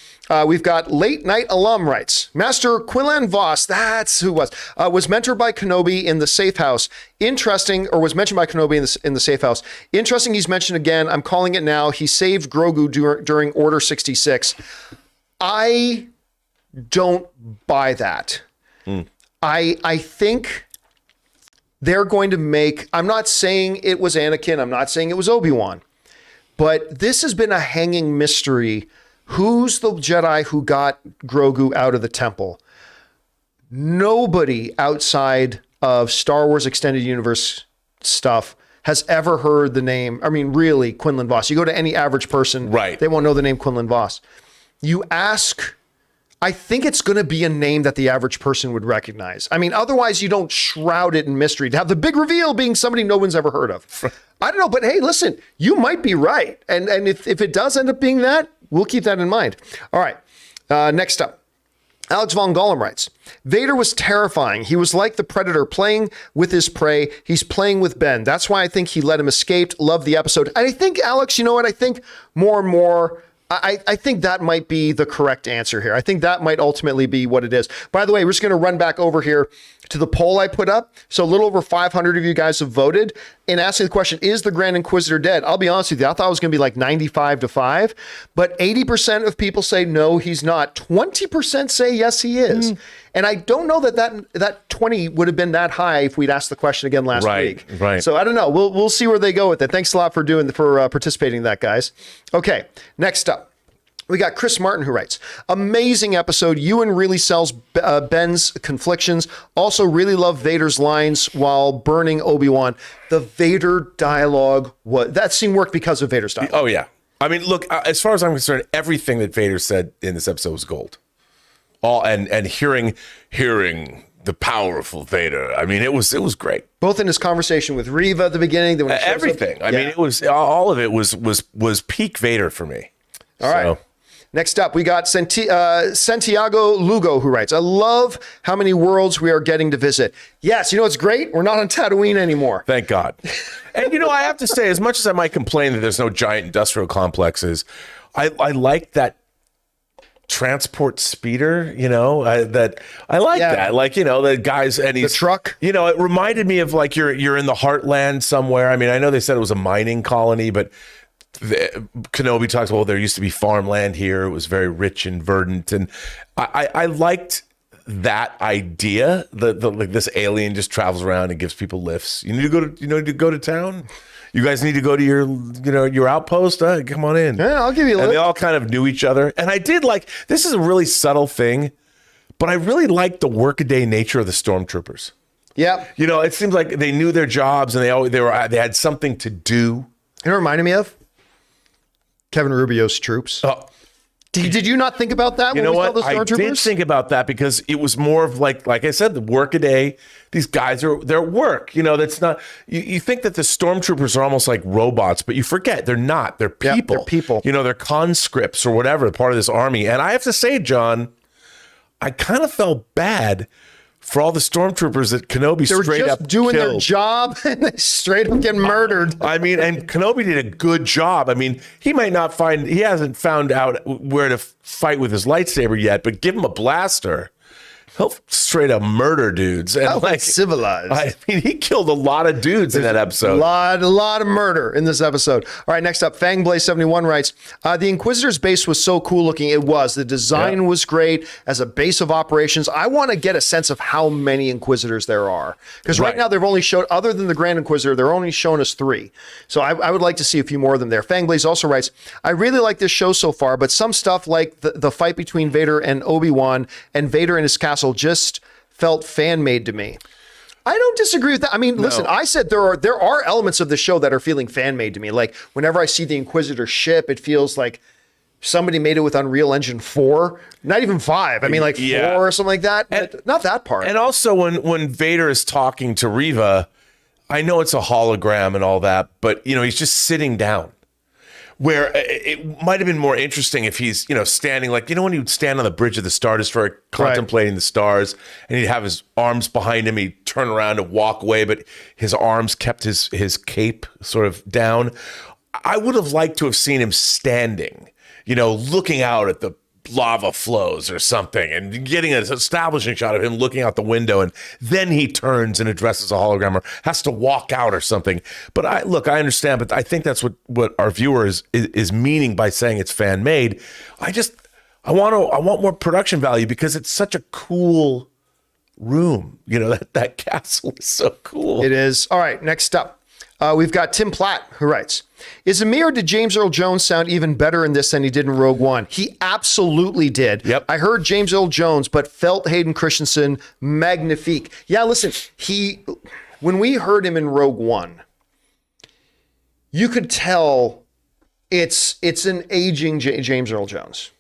We've got Late Night Alum writes, Master Quinlan Vos, that's who was mentored by Kenobi in the Safe House. Interesting, or was mentioned by Kenobi in the Safe House. Interesting he's mentioned again. I'm calling it now. He saved Grogu during Order 66. I don't buy that. I think they're going to make, I'm not saying it was Anakin, I'm not saying it was Obi-Wan, but this has been a hanging mystery. Who's the Jedi who got Grogu out of the temple? Nobody outside of Star Wars Extended Universe stuff has ever heard the name. I mean, really, Quinlan Vos. You go to any average person, right, they won't know the name Quinlan Vos. You ask, I think it's going to be a name that the average person would recognize. I mean, otherwise you don't shroud it in mystery to have the big reveal being somebody no one's ever heard of. I don't know, but hey, listen, you might be right. And if it does end up being that, we'll keep that in mind. All right, next up. Alex Von Gollum writes, Vader was terrifying. He was like the Predator playing with his prey. He's playing with Ben. That's why I think he let him escape. Love the episode. And I think, Alex, you know what? I think more and more, I think that might be the correct answer here. I think that might ultimately be what it is. By the way, we're just going to run back over here to the poll I put up. So a little over 500 of you guys have voted in asking the question, is the Grand Inquisitor dead? I'll be honest with you. I thought it was going to be like 95-5, but 80% of people say no, he's not. 20% say yes, he is. And I don't know that 20 would have been that high if we'd asked the question again last week. Right. So I don't know. We'll see where they go with it. Thanks a lot for participating in that, guys. Okay, next up. We got Chris Martin who writes, amazing episode. Ewan really sells Ben's conflictions. Also really love Vader's lines while burning Obi-Wan. The Vader dialogue, that scene worked because of Vader's dialogue. Oh, yeah. I mean, look, as far as I'm concerned, everything that Vader said in this episode was gold. And hearing the powerful Vader. I mean, it was great. Both in his conversation with Reva at the beginning. Everything. I mean, it was all of it was peak Vader for me. All right. Next up, we got Santiago Lugo who writes, I love how many worlds we are getting to visit. Yes, you know what's great? We're not on Tatooine anymore. Thank God. And, I have to say, as much as I might complain that there's no giant industrial complexes, I like that transport speeder, that I like that. Like, the guys and he's the truck. It reminded me of like you're in the heartland somewhere. I mean, I know they said it was a mining colony, but Kenobi talks about, well, there used to be farmland here. It was very rich and verdant. And I liked that idea that like this alien just travels around and gives people lifts. You need to go to town. You guys need to go to your outpost. Come on in. Yeah, I'll give you a lift. And they all kind of knew each other. And I did like, this is a really subtle thing, but I really liked the workaday nature of the stormtroopers. Yeah. It seems like they knew their jobs and they had something to do. It reminded me of Kevin Rubio's troops. Oh, Did you not think about that? you when know we saw what? the I Stormtroopers? did think about that because it was more of like I said, the work a day. These guys they're at work. That's not. You think that the stormtroopers are almost like robots, but you forget they're not. They're people. Yeah, they're people. They're conscripts or whatever, part of this army. And I have to say, John, I kind of felt bad for all the stormtroopers that Kenobi They were straight just up doing their killed. job and they straight up get murdered. I mean, and Kenobi did a good job. I mean, he hasn't found out where to fight with his lightsaber yet, but give him a blaster, he'll straight up murder dudes. And Civilized. I mean, he killed a lot of dudes in that episode. A lot of murder in this episode. All right, next up, Fangblaze71 writes, the Inquisitor's base was so cool looking. It was. The design was great as a base of operations. I want to get a sense of how many Inquisitors there are. Because right now they've only showed, other than the Grand Inquisitor, they're only showing us 3. So I would like to see a few more of them there. Fangblaze also writes, I really like this show so far, but some stuff like the fight between Vader and Obi-Wan and Vader in his castle just felt fan-made to me. I don't disagree with that. I mean, listen, I said there are elements of the show that are feeling fan-made to me. Like whenever I see the Inquisitor ship, it feels like somebody made it with Unreal Engine 4, not even 5. I mean, like 4 or something like that. But not that part. And also when Vader is talking to Reva, I know it's a hologram and all that, but he's just sitting down. Where it might have been more interesting if he's, standing like, when he would stand on the bridge of the Star Destroyer contemplating the stars and he'd have his arms behind him, he'd turn around and walk away, but his arms kept his cape sort of down. I would have liked to have seen him standing, looking out at the lava flows or something and getting an establishing shot of him looking out the window, and then he turns and addresses a hologram or has to walk out or something. But I understand, but I think that's what our viewer is meaning by saying it's fan made. I want more production value because it's such a cool room. That castle is so cool. It is. All right, next up. We've got Tim Platt, who writes, is it me or did James Earl Jones sound even better in this than he did in Rogue One? He absolutely did. Yep. I heard James Earl Jones, but felt Hayden Christensen magnifique. Yeah, listen, when we heard him in Rogue One, you could tell it's an aging James Earl Jones.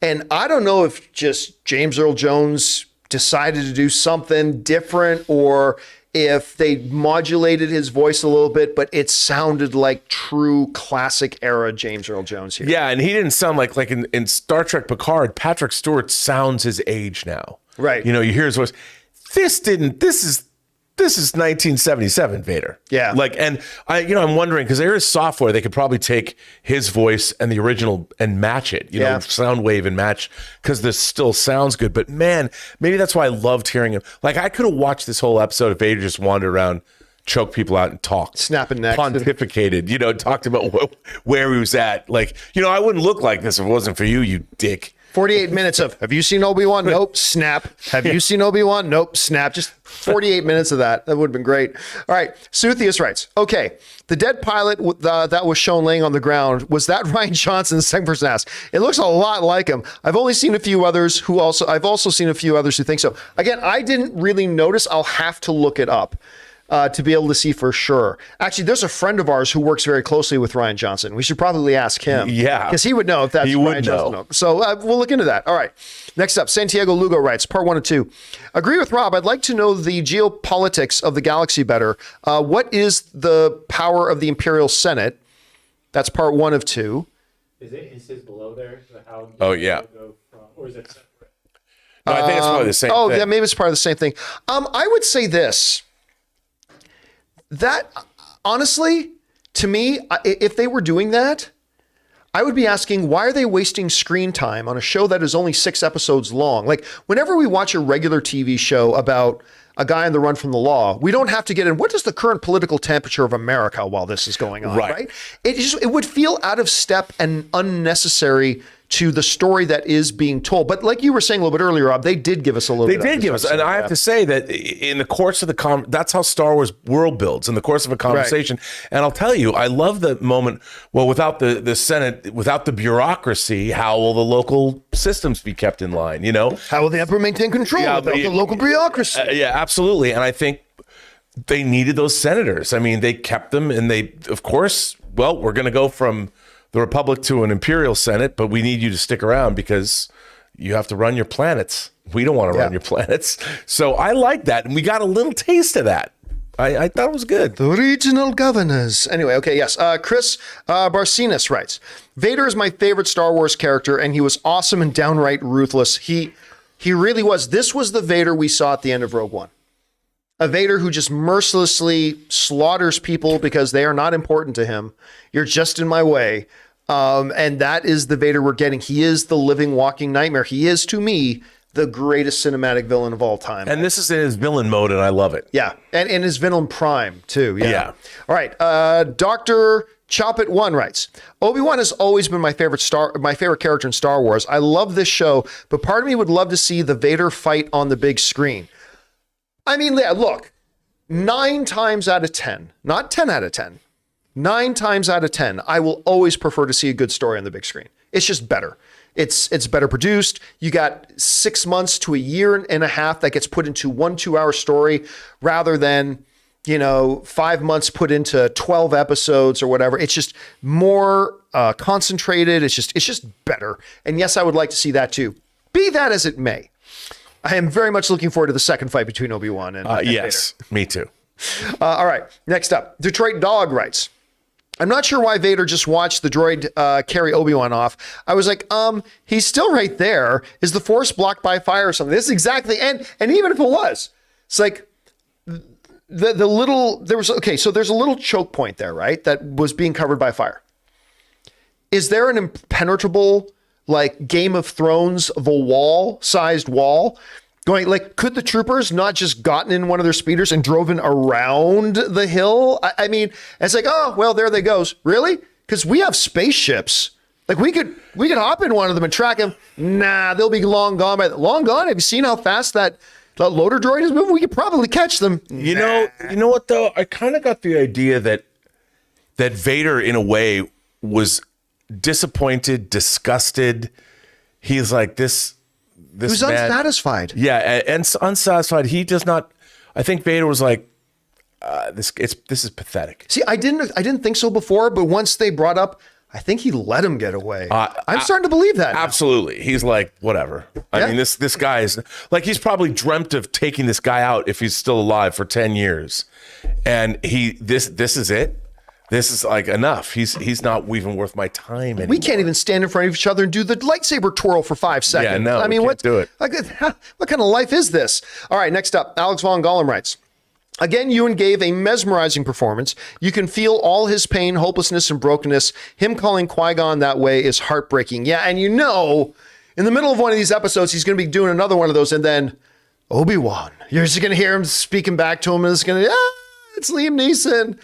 And I don't know if just James Earl Jones decided to do something different or if they modulated his voice a little bit, but it sounded like true classic era James Earl Jones here. Yeah, and he didn't sound like in Star Trek Picard, Patrick Stewart sounds his age now. Right. You hear his voice. This is 1977 Vader. Yeah. And I'm wondering, because there is software, they could probably take his voice and the original and match it, sound wave and match, because this still sounds good. But man, maybe that's why I loved hearing him. Like I could have watched this whole episode if Vader just wandered around, choked people out and talked. Snapping necks. Pontificated, talked about where he was at. Like, I wouldn't look like this if it wasn't for you, you dick. 48 minutes of, have you seen Obi-Wan? Nope, snap. Have you seen Obi-Wan? Nope, snap. Just 48 minutes of that. That would have been great. All right, Suthius writes, okay, the dead pilot that was shown laying on the ground, was that Ryan Johnson? The second person asked. It looks a lot like him. I've seen a few others who think so. Again, I didn't really notice. I'll have to look it up. To be able to see for sure. Actually, there's a friend of ours who works very closely with Ryan Johnson. We should probably ask him. Yeah. Because he would know if that's Ryan Johnson. No. So we'll look into that. All right. Next up, Santiago Lugo writes, part 1 and 2. Agree with Rob. I'd like to know the geopolitics of the galaxy better. What is the power of the Imperial Senate? That's part 1 of 2. Is his below there? Oh, yeah. Or is it separate? No, I think it's probably the same thing. Oh, yeah, maybe it's part of the same thing. I would say this. That, honestly, to me, if they were doing that, I would be asking, why are they wasting screen time on a show that is only 6 episodes long? Like, whenever we watch a regular TV show about a guy on the run from the law, we don't have to get in, what is the current political temperature of America while this is going on, right? It would feel out of step and unnecessary to the story that is being told. But like you were saying a little bit earlier, Rob, they did give us a little bit. They did give us, and I have to say that in the course of the that's how Star Wars world builds, in the course of a conversation. Right. And I'll tell you, I love the moment, well, without the Senate, without the bureaucracy, how will the local systems be kept in line, you know? How will the emperor maintain control without the local bureaucracy? Yeah, absolutely. And I think they needed those senators. I mean, they kept them, and they, of course, well, we're going to go from the Republic to an Imperial Senate, but we need you to stick around because you have to run your planets. We don't want to run your planets. So I like that. And we got a little taste of that. I thought it was good. The regional governors. Anyway, okay, yes. Chris Barcinas writes, Vader is my favorite Star Wars character, and he was awesome and downright ruthless. He really was. This was the Vader we saw at the end of Rogue One. A Vader who just mercilessly slaughters people because they are not important to him. You're just in my way. And that is the Vader we're getting. He is the living, walking nightmare. He is, to me, the greatest cinematic villain of all time. And this is in his villain mode, and I love it. Yeah, and in his villain prime, too. Yeah. All right, Dr. Choppit1 writes, Obi-Wan has always been my favorite character in Star Wars. I love this show, but part of me would love to see the Vader fight on the big screen. I mean, look, 9 times out of 10, not 10 out of 10, 9 times out of 10, I will always prefer to see a good story on the big screen. It's just better. It's better produced. You got 6 months to a year and a half that gets put into 1 2-hour story rather than, 5 months put into 12 episodes or whatever. It's just more concentrated. It's just better. And yes, I would like to see that too. Be that as it may. I am very much looking forward to the second fight between Obi-Wan and yes, Vader. Me too. All right, next up, Detroit Dog writes, I'm not sure why Vader just watched the droid carry Obi-Wan off. I was like, he's still right there. Is the Force blocked by fire or something? This is exactly, and even if it was, it's like the little, so there's a little choke point there, right? That was being covered by fire. Is there an impenetrable, like Game of Thrones of a sized wall going, like, could the troopers not just gotten in one of their speeders and driven around the hill? I mean, it's like, oh, well, there they goes. Really? Because we have spaceships. Like we could hop in one of them and track them. Nah, they'll be long gone. Long gone? Have you seen how fast that loader droid is moving? We could probably catch them. You know what though? I kind of got the idea that Vader in a way was disappointed, disgusted. He's like this Who's man, unsatisfied. Yeah, and unsatisfied. He does not. I think Vader was like, this is pathetic. See, I didn't think so before, but once they brought up, I think he let him get away. I'm starting to believe that. Absolutely. He's like, whatever. I mean, this guy is like, he's probably dreamt of taking this guy out if he's still alive for 10 years. And this is it. This is like enough. He's not even worth my time anymore. We can't even stand in front of each other and do the lightsaber twirl for 5 seconds. Yeah, no, I mean, we can't do it. Like, what kind of life is this? All right, next up, Alex Von Gollum writes, again, Ewan gave a mesmerizing performance. You can feel all his pain, hopelessness, and brokenness. Him calling Qui-Gon that way is heartbreaking. Yeah, and in the middle of one of these episodes, he's going to be doing another one of those, and then Obi-Wan. You're just going to hear him speaking back to him, and it's going to, it's Liam Neeson.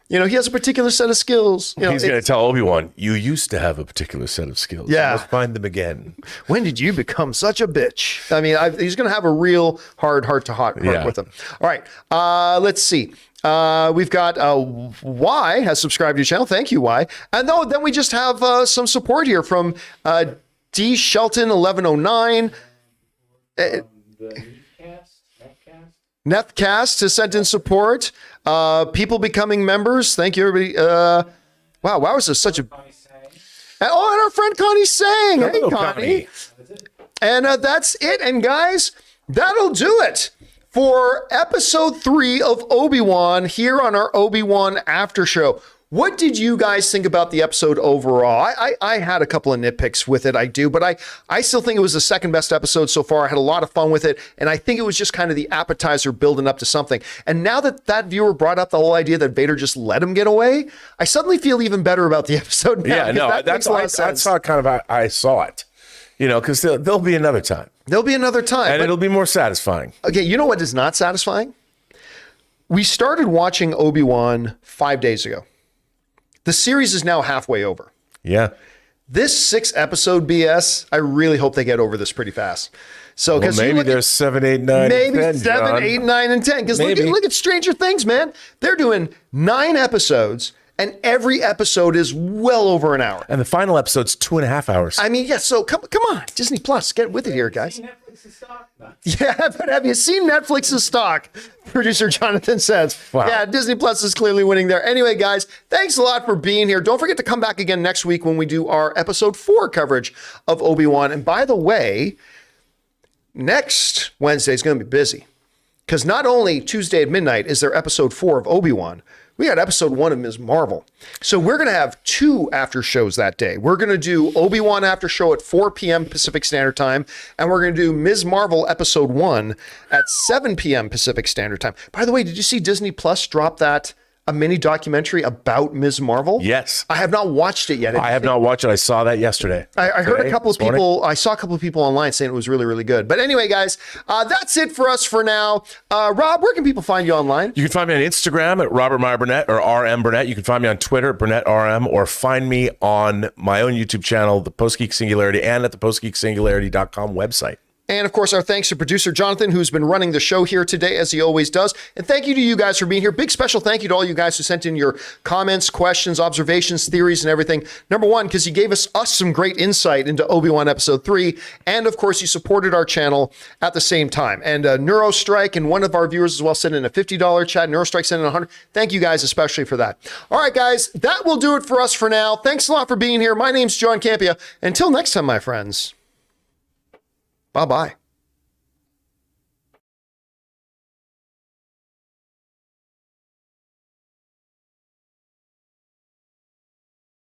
He has a particular set of skills. He's going to tell Obi-Wan, you used to have a particular set of skills. Yeah. Let's find them again. When did you become such a bitch? I mean, he's going to have a real hard heart-to-heart with him. All right. Let's see. We've got Y has subscribed to your channel. Thank you, Y. And then we just have some support here from D. Shelton 1109. The Nethcast has sent in support. People becoming members. Thank you, everybody. Wow, is this such a... and our friend Connie sang. Hey, Connie. And that's it. And guys, that'll do it for episode 3 of Obi-Wan here on our Obi-Wan After Show. What did you guys think about the episode overall? I had a couple of nitpicks with it, I do, but I still think it was the second best episode so far. I had a lot of fun with it, and I think it was just kind of the appetizer building up to something. And now that viewer brought up the whole idea that Vader just let him get away, I suddenly feel even better about the episode now. Yeah, no, that makes a lot of sense. that's how kind of I saw it. You know, because there'll be another time. There'll be another time. And it'll be more satisfying. Okay, you know what is not satisfying? We started watching Obi-Wan 5 days ago. The series is now halfway over. Yeah. This 6-episode BS, I really hope they get over this pretty fast. So, Well, maybe there's 7, 8, 9, maybe 10, 7, John. 8, 9, and 10. Because look at Stranger Things, man. They're doing 9 episodes, and every episode is well over an hour. And the final episode's 2.5 hours. I mean, yeah, so come on, Disney Plus, get with it here, guys. Netflix's stock? No. Yeah, but have you seen Netflix's stock? Producer Jonathan says. Wow. Yeah, Disney Plus is clearly winning there. Anyway, guys, thanks a lot for being here. Don't forget to come back again next week when we do our episode 4 coverage of Obi-Wan. And by the way, next Wednesday is going to be busy because not only Tuesday at midnight is there episode 4 of Obi-Wan, we got episode 1 of Ms. Marvel. So we're going to have 2 after shows that day. We're going to do Obi-Wan after show at 4 p.m. Pacific Standard Time, and we're going to do Ms. Marvel episode 1 at 7 p.m. Pacific Standard Time. By the way, did you see Disney Plus drop a mini documentary about Ms. Marvel? Yes. I have not watched it yet. I have not watched it. I saw that yesterday. I heard Today, a couple of this morning. people, I saw a couple of people online saying it was really, really good. But anyway, guys, that's it for us for now. Rob, where can people find you online? You can find me on Instagram at Robert Meyer Burnett or RM Burnett. You can find me on Twitter at Burnett RM, or find me on my own YouTube channel, The Post Geek Singularity, and at the postgeeksingularity.com website. And of course, our thanks to producer Jonathan, who's been running the show here today, as he always does. And thank you to you guys for being here. Big special thank you to all you guys who sent in your comments, questions, observations, theories, and everything. Number one, because you gave us some great insight into Obi-Wan Episode 3. And of course, you supported our channel at the same time. And Neurostrike and one of our viewers as well sent in a $50 chat. Neurostrike sent in $100. Thank you guys especially for that. All right, guys, that will do it for us for now. Thanks a lot for being here. My name's John Campea. Until next time, my friends. Bye-bye.